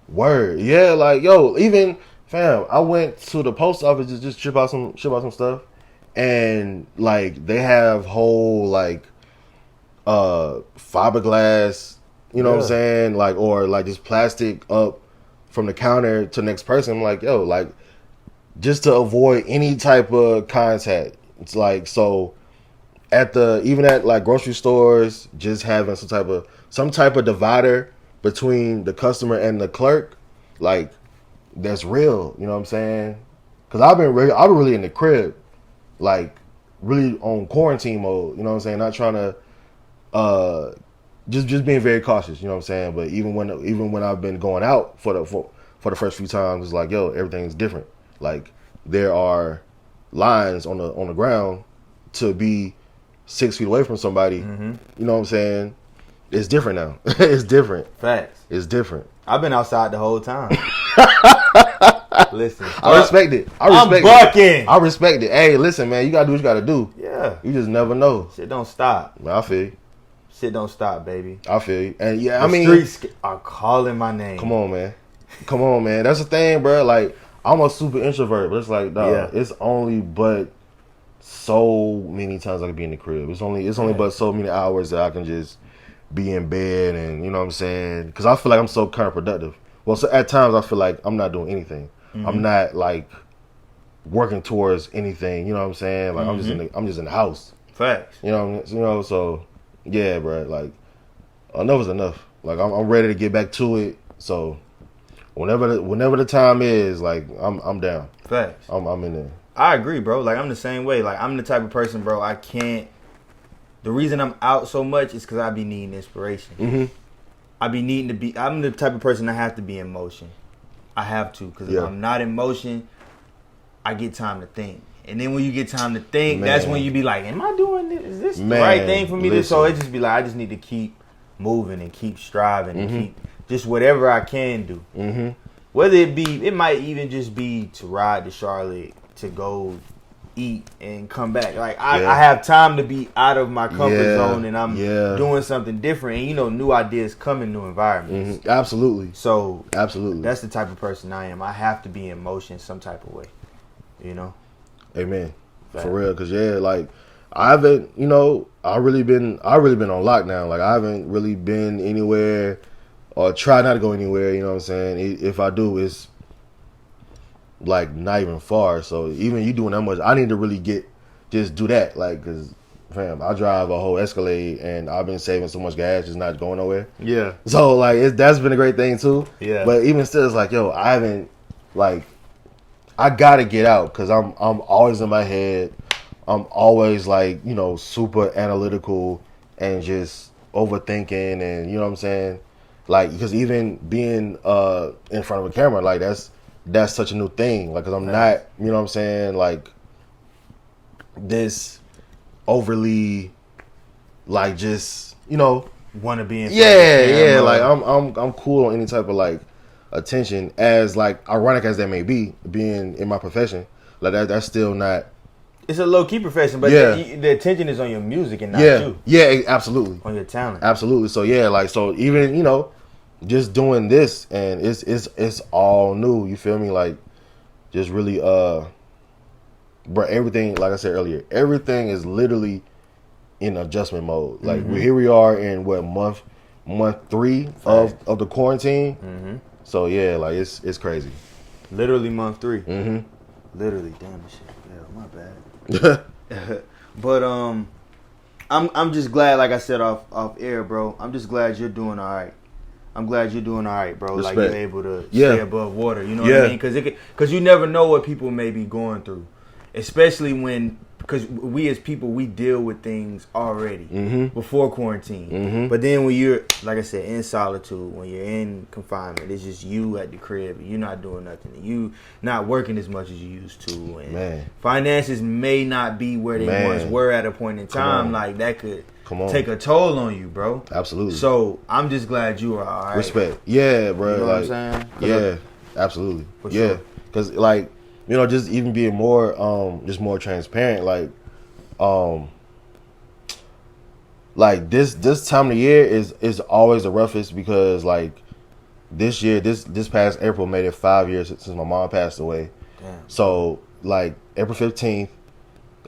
Word, yeah, like yo, even. Fam, I went to the post office to just ship out some stuff, and like they have whole like fiberglass, you know what I'm saying, like or like just plastic up from the counter to the next person. I'm like, yo, like just to avoid any type of contact. It's like so even at like grocery stores, just having some type of divider between the customer and the clerk, like. That's real, you know what I'm saying? Because I've been really in the crib, like really on quarantine mode, you know what I'm saying? Not trying to, just being very cautious, you know what I'm saying? But even when I've been going out for the first few times, it's like, yo, everything's different. Like there are lines on the ground to be 6 feet away from somebody, you know what I'm saying? It's different now. It's different. Facts. It's different. I've been outside the whole time. Listen, I respect it. I'm bucking. I respect it. Hey, listen, man, you gotta do what you gotta do. Yeah. You just never know. Shit don't stop. I feel you. Shit don't stop, baby. I feel you. And yeah, the streets are calling my name. Come on, man. That's the thing, bro. Like, I'm a super introvert, but it's like, dog, it's only but so many times I can be in the crib. It's only but so many hours that I can just be in bed and, you know what I'm saying? Because I feel like I'm so counterproductive. Well, so at times I feel like I'm not doing anything. I'm not like working towards anything. You know what I'm saying? Like I'm just in the house. Facts. You know. So yeah, bro. Like enough is enough. Like I'm ready to get back to it. So whenever the time is, like I'm down. Facts. I'm in there. I agree, bro. Like I'm the same way. Like I'm the type of person, bro. I can't. The reason I'm out so much is because I be needing inspiration. I'm the type of person I have to be in motion. I have to, because if I'm not in motion, I get time to think. And then when you get time to think, that's when you be like, am I doing this? Is this the right thing for me? So it just be like, I just need to keep moving and keep striving and keep just whatever I can do. Whether it might even just be to ride to Charlotte to go eat and come back. Like I have time to be out of my comfort zone, and I'm doing something different. And new ideas come in new environments. Absolutely. So absolutely, that's the type of person I am. I have to be in motion some type of way. Amen. Fact. For real, because like I haven't, I really been on lockdown. Like I haven't really been anywhere or try not to go anywhere. You know what I'm saying? If I do, it's like not even far. So even you doing that much, I need to really just do that. Like, cause fam, I drive a whole Escalade and I've been saving so much gas, just not going nowhere. Yeah. So like that's been a great thing too. Yeah. But even still, it's like, yo, I I gotta get out because I'm always in my head. I'm always like, you know, super analytical and just overthinking, and you know what I'm saying? Like, because even being in front of a camera, like that's such a new thing. Like, cause I'm not, you know what I'm saying? Like, this overly, like, just, you know, want to be in front of the camera. like I'm cool on any type of like attention, as like ironic as that may be, being in my profession. Like that's still not. It's a low key profession, but the attention is on your music and not you. Yeah, absolutely. On your talent. Absolutely. So yeah, like, so even, you know, just doing this, and it's all new. You feel me? Like, just really bro, everything, like I said earlier, everything is literally in adjustment mode. Like, here we are in what, month 3 of the quarantine. So yeah, like it's crazy. Literally month 3. Literally, damn shit. Yeah, my bad. But I'm just glad, like I said off air, bro. I'm just glad you're doing all right. I'm glad you're doing all right, bro. Respect. Like, you're able to stay above water. You know what I mean? Because you never know what people may be going through, especially because we as people, we deal with things already before quarantine. But then when you're, like I said, in solitude, when you're in confinement, it's just you at the crib, and you're not doing nothing, and you not working as much as you used to, and finances may not be where they once were at a point in time. Like, that could take a toll on you, bro. Absolutely. So I'm just glad you are all right. Respect. Yeah, bro. You know like, what I'm saying? Yeah, absolutely. For yeah, sure. because like, you know, just even being more just more transparent, like this time of the year is always the roughest, because like this year, this past April made it 5 years since my mom passed away. Damn. So like April 15th,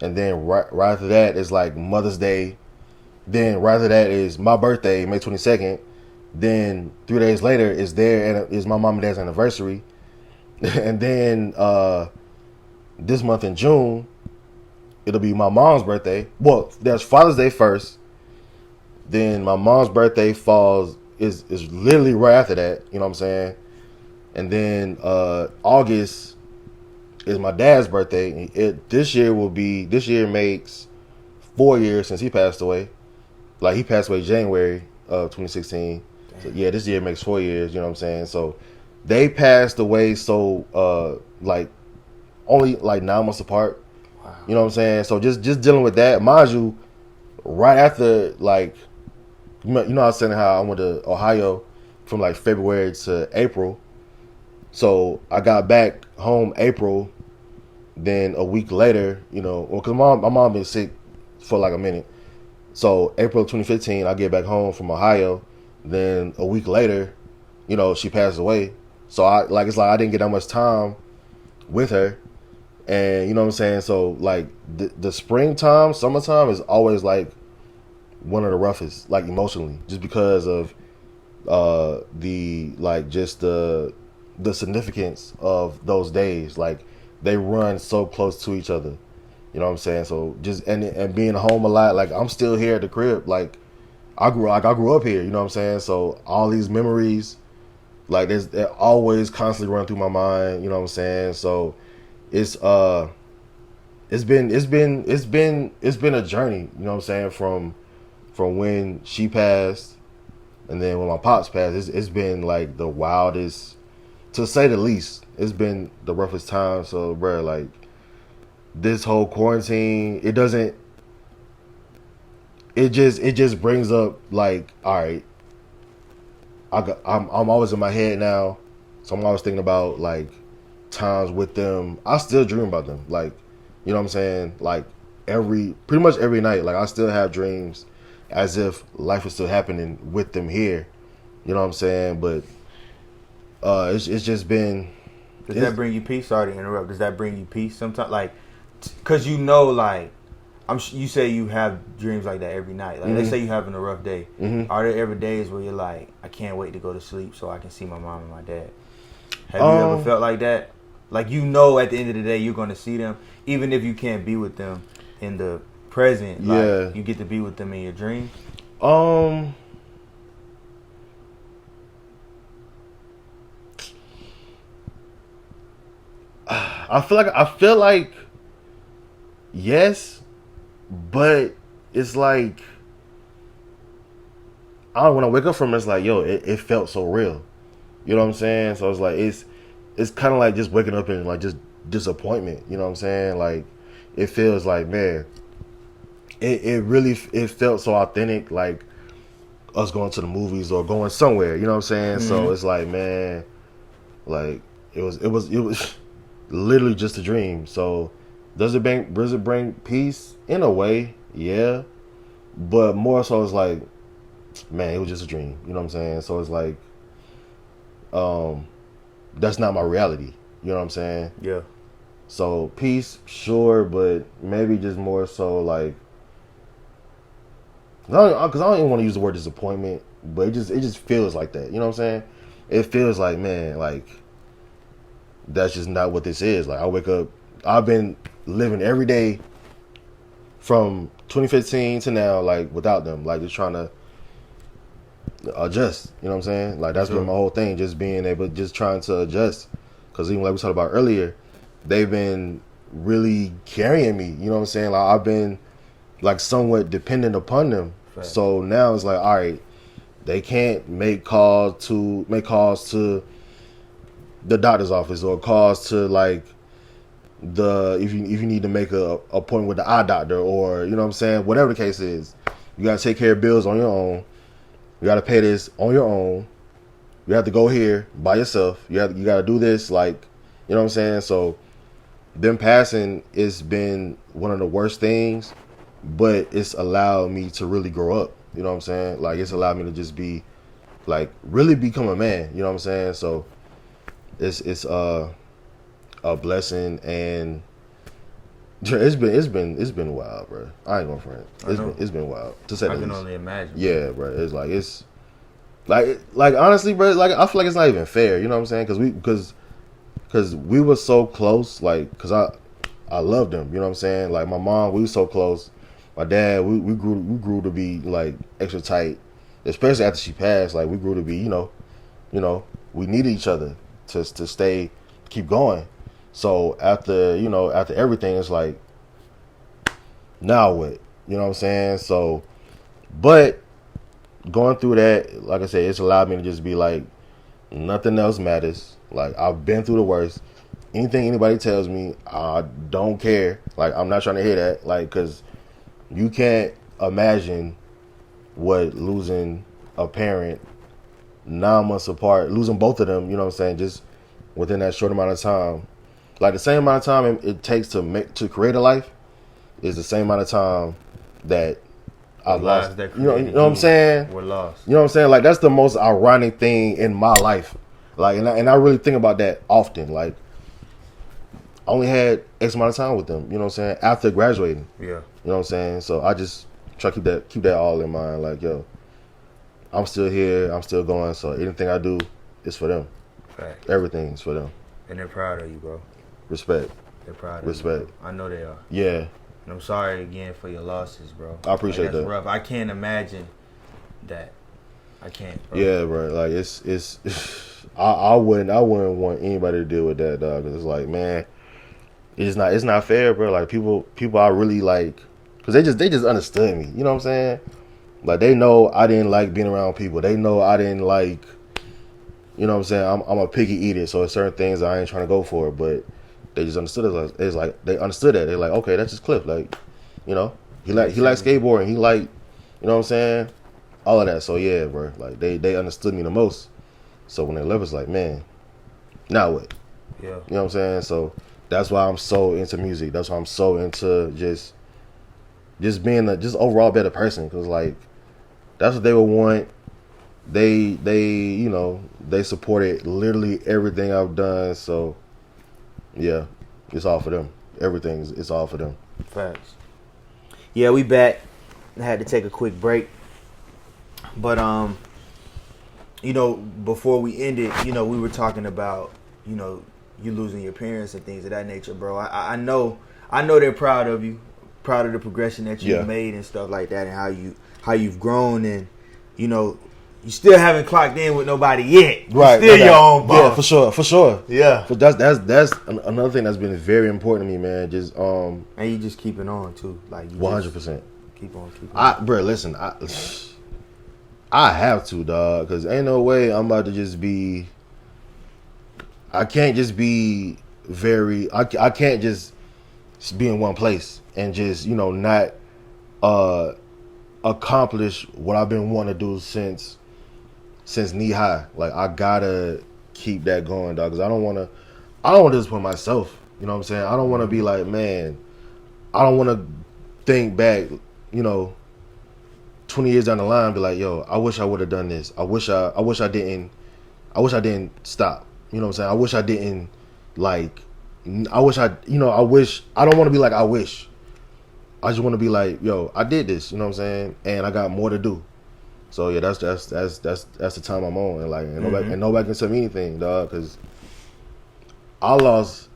and then right after that is like Mother's Day. Then right after that is my birthday, May 22nd. Then 3 days later is my mom and dad's anniversary. And then this month in June, it'll be my mom's birthday. Well, there's Father's Day first. Then my mom's birthday is literally right after that. You know what I'm saying? And then August is my dad's birthday. This year makes 4 years since he passed away. Like, he passed away January of 2016. So yeah, this year makes 4 years. You know what I'm saying? So they passed away like only like 9 months apart. Wow. You know what I'm saying? So just dealing with that, mind you, right after, like, you know I was saying how I went to Ohio from like February to April. So I got back home April. Then a week later, you know, because my mom been sick for like a minute. So April 2015, I get back home from Ohio. Then a week later, you know, she passed away. So it's like I didn't get that much time with her. And you know what I'm saying? So like the springtime, summertime is always like one of the roughest, like emotionally, just because of the like just the significance of those days. Like, they run so close to each other. You know what I'm saying? So just and being home a lot, like, I'm still here at the crib. Like, I grew up here, you know what I'm saying? So all these memories, like, they're always constantly run through my mind, you know what I'm saying? So it's been a journey, you know what I'm saying, from when she passed, and then when my pops passed. It's been like the wildest, to say the least. It's been the roughest time. So, bro, like, this whole quarantine, it just brings up, like, all right, I'm always in my head now, so I'm always thinking about, like, times with them. I still dream about them, like, you know what I'm saying, like, pretty much every night. Like, I still have dreams as if life is still happening with them here, you know what I'm saying? But it's just been. Does that bring you peace? Sorry to interrupt. Does that bring you peace sometimes? Like, because you know, like, you say you have dreams like that every night. Like, let's say you're having a rough day. Are there ever days where you're like, I can't wait to go to sleep so I can see my mom and my dad? Have you ever felt like that? Like, you know, at the end of the day, you're going to see them, even if you can't be with them in the present. Like, you get to be with them in your dreams. I feel like yes, but it's like when I wake up from it, it's like, yo, it felt so real. You know what I'm saying? So it's like it's kind of like just waking up in like just disappointment. You know what I'm saying? Like it feels like, man, it really felt so authentic, like us going to the movies or going somewhere. You know what I'm saying? Mm-hmm. So it's like, man, like it was literally just a dream. So does it bring peace in a way? Yeah, but more so it's like, man, it was just a dream. You know what I'm saying? So it's like, that's not my reality. You know what I'm saying? Yeah. So peace, sure, but maybe just more so like, because I don't even want to use the word disappointment, but it just feels like that. You know what I'm saying? It feels like, man, like that's just not what this is. Like I wake up, I've been living every day from 2015 to now, like without them, like just trying to adjust. You know what I'm saying? Like that's been my whole thing, just being able, just trying to adjust. Because even like we talked about earlier, they've been really carrying me. You know what I'm saying? Like I've been like somewhat dependent upon them. Right. So now it's like, all right, they can't make calls to the doctor's office or calls to like if you need to make a appointment with the eye doctor, or you know what I'm saying, whatever the case is, you gotta take care of bills on your own. You gotta pay this on your own. You have to go here by yourself. You gotta do this, like, you know what I'm saying? So them passing, it's been one of the worst things, but it's allowed me to really grow up. You know what I'm saying? Like it's allowed me to just be like really become a man. You know what I'm saying? So it's a blessing, and it's been wild, bro. I ain't gonna front. It's been wild to say the least. I can only imagine. Yeah, bro. It's like honestly, bro. Like I feel like it's not even fair. You know what I'm saying? Because we were so close. Like because I loved him. You know what I'm saying? Like my mom, we were so close. My dad, we grew to be like extra tight, especially after she passed. Like we grew to be, you know, we needed each other to keep going. So after everything, it's like, now what? You know what I'm saying? So, but going through that, like I said, it's allowed me to just be like, nothing else matters. Like I've been through the worst. Anything anybody tells me, I don't care. Like I'm not trying to hear that. Like, cause you can't imagine what losing a parent 9 months apart, losing both of them, you know what I'm saying, just within that short amount of time. Like the same amount of time it takes to create a life is the same amount of time that I lost. You know what I'm saying? We're lost. You know what I'm saying? Like that's the most ironic thing in my life. Like, and I really think about that often. Like, I only had X amount of time with them. You know what I'm saying? After graduating. Yeah. You know what I'm saying? So I just try to keep that all in mind. Like, yo, I'm still here. I'm still going. So anything I do is for them. Fact. Everything's for them. And they're proud of you, bro. Respect. They're proud of Respect. you. Bro. I know they are. Yeah. And I'm sorry again for your losses, bro. I appreciate that's that. Rough. I can't imagine that. I can't, bro. Yeah, bro. Like it's I wouldn't want anybody to deal with that, dog. Cause it's like, man, it's not fair, bro. Like people I really like, cause they just understood me. You know what I'm saying? Like they know I didn't like being around people. They know I didn't like, you know what I'm saying? I'm a picky eater, so there's certain things I ain't trying to go for. But they just understood it. It's like they understood that. They're like, okay, that's just Clif. Like, you know, he like skateboarding. He like, you know what I'm saying? All of that. So yeah, bro. Like they understood me the most. So when they left, it's like, man, now what? Yeah. You know what I'm saying? So that's why I'm so into music. That's why I'm so into just being a just overall better person. Cause like that's what they would want. They you know, they supported literally everything I've done. So yeah, it's all for them. It's all for them. Facts. Yeah, we back. I had to take a quick break. But you know, before we ended, you know, we were talking about, you know, you losing your parents and things of that nature, bro. I know they're proud of you, proud of the progression that you've made and stuff like that, and how you've grown, and you know, you still haven't clocked in with nobody yet. Right. You're still your own boss. Yeah, for sure. Yeah. But that's another thing that's been very important to me, man. Just and you just keep it on too, like 100%. Keep on. Bro, listen, I have to, dog, because ain't no way I'm about to just be. I can't just be I can't just be in one place and just not accomplish what I've been wanting to do since knee high. Like I gotta keep that going, dog, because I don't want to disappoint myself. You know what I'm saying? I don't want to be like, man, I don't want to think back, 20 years down the line and be like, yo, I wish I would have done this. I wish I didn't stop. You know what I'm saying? I wish I didn't I don't want to be like, I wish. I just want to be like, yo, I did this, you know what I'm saying? And I got more to do. So yeah, that's the time I'm on, and nobody can tell me anything, dog, because I lost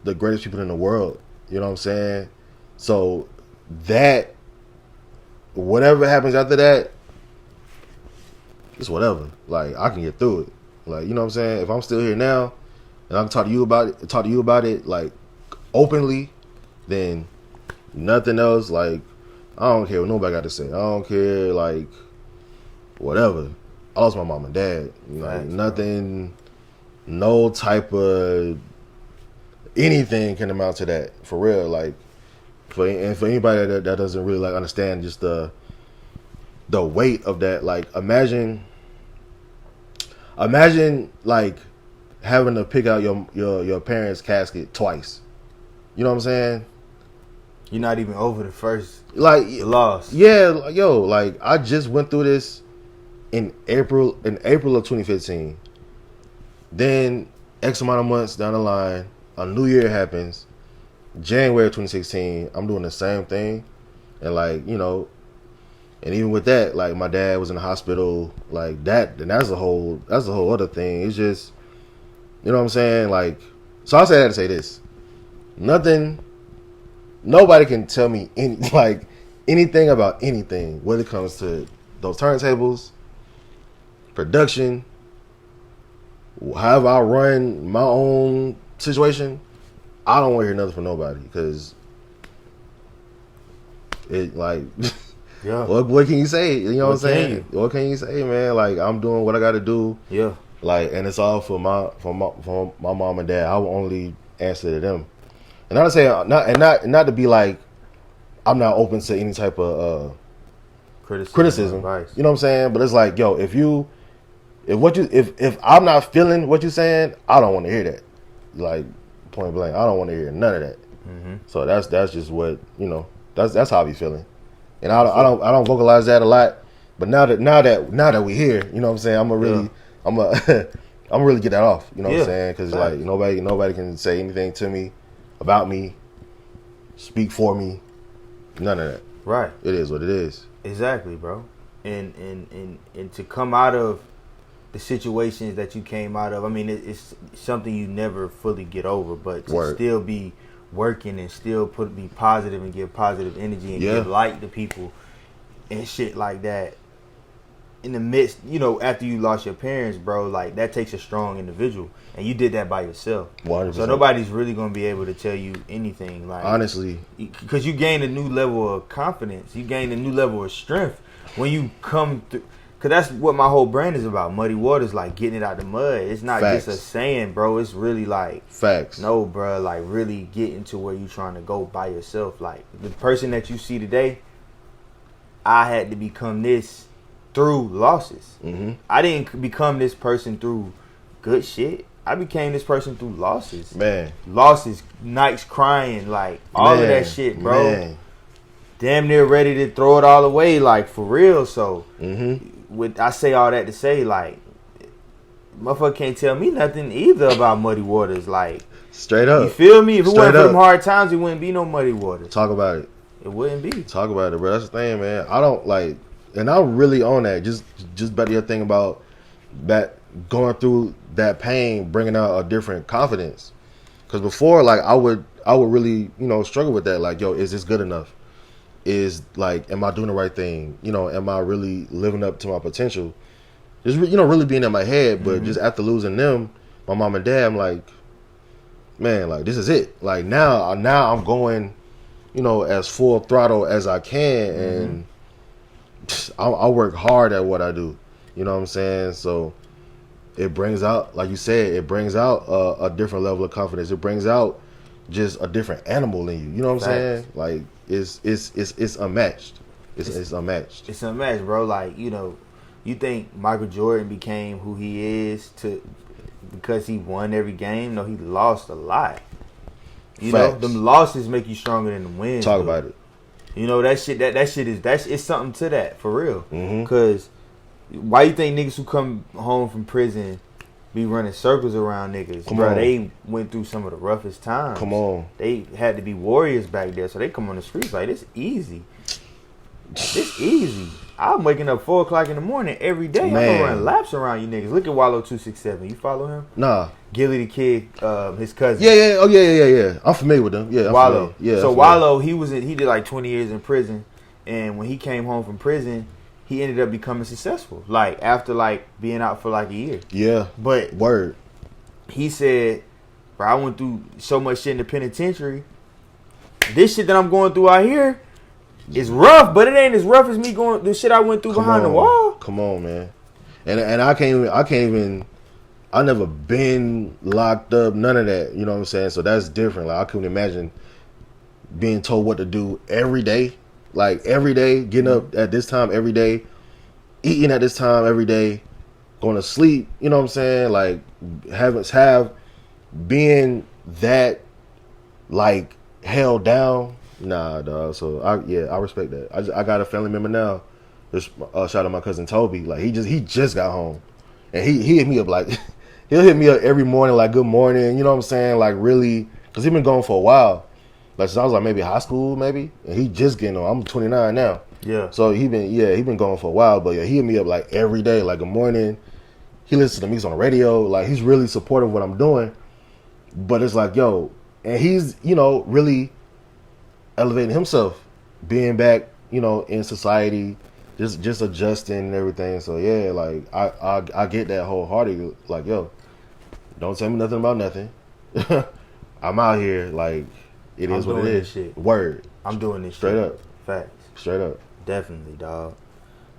the greatest people in the world. You know what I'm saying? So that whatever happens after that, it's whatever. Like I can get through it. Like, you know what I'm saying? If I'm still here now and I can talk to you about it like openly, then nothing else, like I don't care what nobody got to say. I don't care, like, whatever. I lost my mom and dad. Like, nothing, no type of anything can amount to that, for real. Like, for anybody that doesn't really, like, understand just the weight of that, like, imagine, like, having to pick out your parents' casket twice. You know what I'm saying? You're not even over the first loss. Yeah, yo, like I just went through this in April of 2015. Then X amount of months down the line, a new year happens. January of 2016, I'm doing the same thing. And like, and even with that, like my dad was in the hospital, like that, and that's a whole other thing. It's just, you know what I'm saying? Like, so I had to say this. Nobody can tell me anything about anything when it comes to those turntables, production, however I run my own situation. I don't want to hear nothing from nobody because it like, yeah. What can you say? You know what I'm saying? What can you say, man? Like I'm doing what I got to do. Yeah. Like, and it's all for my mom and dad. I will only answer to them. And not to say not to be like I'm not open to any type of criticism. You know what I'm saying? But it's like, yo, if I'm not feeling what you're saying, I don't want to hear that. Like point blank, I don't want to hear none of that. Mm-hmm. So that's just what that's how I be feeling. And I don't vocalize that a lot. But now that we here, you know what I'm saying? I'm gonna really get that off. You know what I'm saying? Because like nobody can say anything to me. About me, speak for me, none of that. Right. It is what it is. Exactly, bro. And to come out of the situations that you came out of, I mean, it's something you never fully get over, but to still be working and still be positive and give positive energy and give light to people and shit like that. In the midst, after you lost your parents, bro, like that takes a strong individual, and you did that by yourself. 100%. So nobody's really gonna be able to tell you anything, like honestly, because you gain a new level of confidence, you gain a new level of strength when you come through. Because that's what my whole brand is about. Muddy Waters, like getting it out the mud. It's not just a saying, bro. It's really like facts. No, bro, like really getting to where you trying to go by yourself. Like the person that you see today, I had to become this through losses. Mm-hmm. I didn't become this person through good shit. I became this person through losses. Man. Losses, nights crying, like all of that shit, bro. Man. Damn near ready to throw it all away, like for real. So I say all that to say, like, motherfucker can't tell me nothing either about Muddy Waters. Like straight up. You feel me? If it wasn't for them hard times, it wouldn't be no Muddy Waters. Talk about it. It wouldn't be. Talk about it, bro. That's the thing, man. I don't like. And I'm really on that. Just about your thing about that going through that pain, bringing out a different confidence. Because before, like I would really, struggle with that. Like, yo, is this good enough? is like, am I doing the right thing? You know, am I really living up to my potential? Just, you know, really being in my head. But just after losing them, my mom and dad, I'm like, man, like, this is it. Like, now I'm going, you know, as full throttle as I can, and I work hard at what I do. You know what I'm saying? So it brings out, like you said, it brings out a different level of confidence. It brings out just a different animal in you. You know what I'm saying? Like, it's unmatched. It's unmatched. It's unmatched, bro. Like, you know, you think Michael Jordan became who he is because he won every game? No, he lost a lot. You know, them losses make you stronger than the wins. Talk about it. You know, that shit it's something to that, for real. Cause why you think niggas who come home from prison be running circles around niggas? Bro, they went through some of the roughest times. Come on. They had to be warriors back there, so they come on the streets like, this easy. This easy. I'm waking up 4 o'clock in the morning every day. Man. I'm gonna run laps around you niggas. Look at Wallow 267. You follow him? Nah. Gilly the Kid, his cousin. Yeah. Oh, yeah. I'm familiar with them. Yeah, Wallow. Yeah. So Wallow, he did like 20 years in prison, and when he came home from prison, he ended up becoming successful. Like, after like being out for like a year. Yeah. But word. He said, bro, I went through so much shit in the penitentiary. This shit that I'm going through out here is rough, but it ain't as rough as me going the shit I went through behind the wall. Come on, man. And I can't even I never been locked up, none of that. You know what I'm saying? So that's different. Like, I couldn't imagine being told what to do every day. Like, every day, getting up at this time every day, eating at this time every day, going to sleep, you know what I'm saying? Like, being that, like, held down. Nah, dog. So I respect that. I got a family member now. Just shout out my cousin Toby. Like, he just got home, and he hit me up like he'll hit me up every morning like, good morning. You know what I'm saying? Like, really, because he been gone for a while. Like, since I was like maybe high school, maybe, and he just getting on. I'm 29 now. Yeah. So he been gone for a while, but yeah, he hit me up like every day, like, good morning. He listens to me on the radio. Like, he's really supportive of what I'm doing. But it's like, yo, and he's, you know, really elevating himself, being back, you know, in society, just adjusting and everything. So yeah, like, I get that wholeheartedly. Like, yo, don't tell me nothing about nothing. I'm out here, like, it is what it is. Shit. Word. I'm doing this straight shit. Up. Facts. Straight up. Definitely, dog.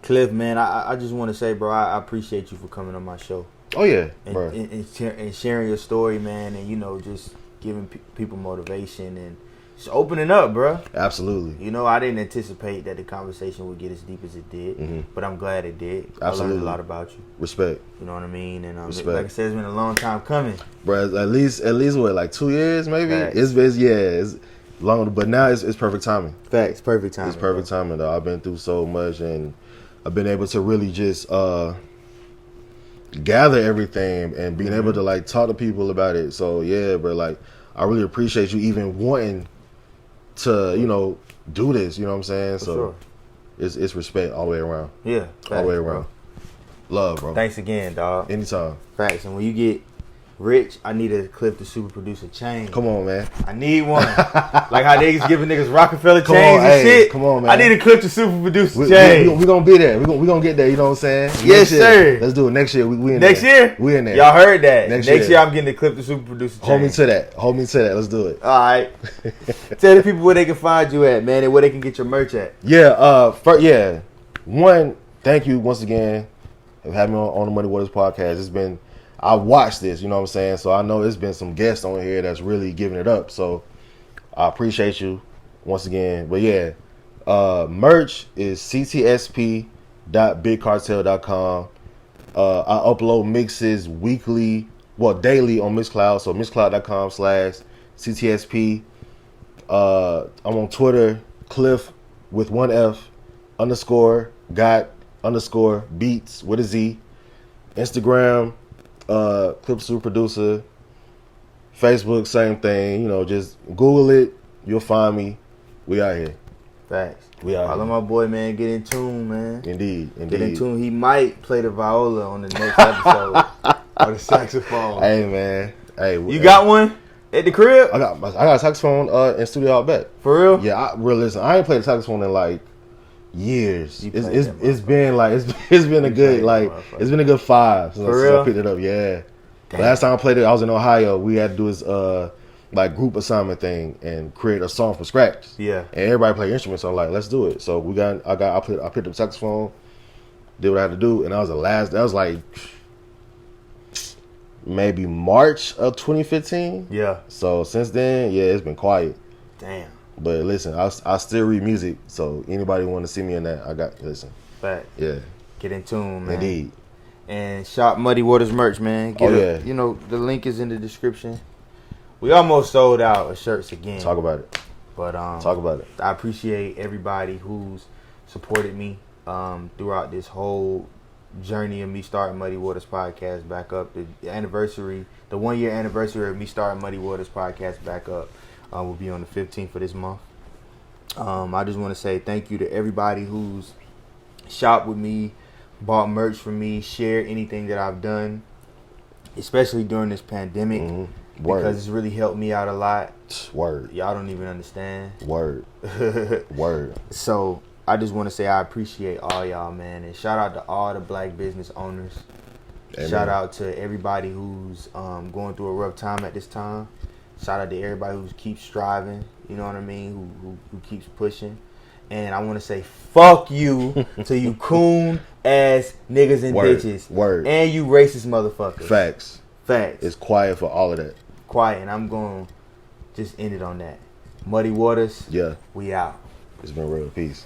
Cliff, man, I just want to say, bro, I appreciate you for coming on my show. Oh yeah, bro. And sharing your story, man, and, you know, just giving people motivation and just opening up, bro. Absolutely. You know, I didn't anticipate that the conversation would get as deep as it did, but I'm glad it did. Absolutely. I learned a lot about you. Respect. You know what I mean? And respect. Like I said, it's been a long time coming. Bro, at least what, like 2 years maybe? Facts. It's long, but now it's perfect timing. Facts, perfect timing. It's perfect timing, though. I've been through so much, and I've been able to really just gather everything and being able to, like, talk to people about it. So yeah, bro, like, I really appreciate you even wanting to, you know, do this. You know what I'm saying? So sure. It's respect all the way around. Yeah, facts, all the way around. Bro. Love, bro. Thanks again, dog. Anytime. Facts. And when you get rich, I need a Clif the Super Producer chain. Come on, man. I need one. Like how niggas giving niggas Rockefeller chains and shit. Come on, man. I need a Clif the Super Producer chain. We gonna be there. We gonna get there. You know what I'm saying? Yes, sir. Let's do it next year. We in next there. Year? We in there. Y'all heard that. Next year I'm getting the Clif the Super Producer chain. Hold me to that. Let's do it. All right. Tell the people where they can find you at, man, and where they can get your merch at. Yeah. One, thank you once again for having me on the Money Waters podcast. It's been, I watched this, you know what I'm saying? So I know it's been some guests on here that's really giving it up. So I appreciate you once again. But yeah, merch is ctsp.bigcartel.com. I upload mixes daily on Mixcloud. So mixcloud.com/ctsp. I'm on Twitter, Clif with one F _ beats with a Z. Instagram, Clif Super Producer. Facebook, same thing. You know, just Google it. You'll find me. We out here. Facts. We out Follow here. my boy, man. Get in tune, man. Indeed. Get in tune. He might play the viola on the next episode. Or the saxophone. Hey, man. Hey, you got one? At the crib? I got a saxophone in studio out back. For real? Yeah, listen, I ain't played the saxophone in like years. You It's been like it's been a good like it's been a good 5 since I picked it up. Yeah. Damn. Last time I played it, I was in Ohio. We had to do this like group assignment thing and create a song from scratch. Yeah. And everybody play instruments, so I'm like, let's do it. So I picked up the saxophone, did what I had to do, and that was like maybe March of 2015. Yeah. So since then, yeah, it's been quiet. Damn. But listen, I still read music, so anybody want to see me in that, listen. Fact. Yeah. Get in tune, man. Indeed. And shop Muddy Waters merch, man. Yeah. You know, the link is in the description. We almost sold out of shirts again. Talk about it. But talk about it. I appreciate everybody who's supported me throughout this whole journey of me starting Muddy Waters podcast back up. The anniversary, the 1 year anniversary of me starting Muddy Waters podcast back up will be on the 15th of this month. I just want to say thank you to everybody who's shopped with me, bought merch from me, shared anything that I've done, especially during this pandemic. Mm-hmm. Because it's really helped me out a lot. Word. Y'all don't even understand. Word. Word. So I just want to say I appreciate all y'all, man. And shout out to all the black business owners. Amen. Shout out to everybody who's going through a rough time at this time. Shout out to everybody who keeps striving. You know what I mean? Who keeps pushing. And I want to say fuck you to you coon ass niggas and bitches. Word. And you racist motherfuckers. Facts. It's quiet for all of that. Quiet, and I'm going to just end it on that. Muddy Waters. Yeah. We out. It's been real. Peace.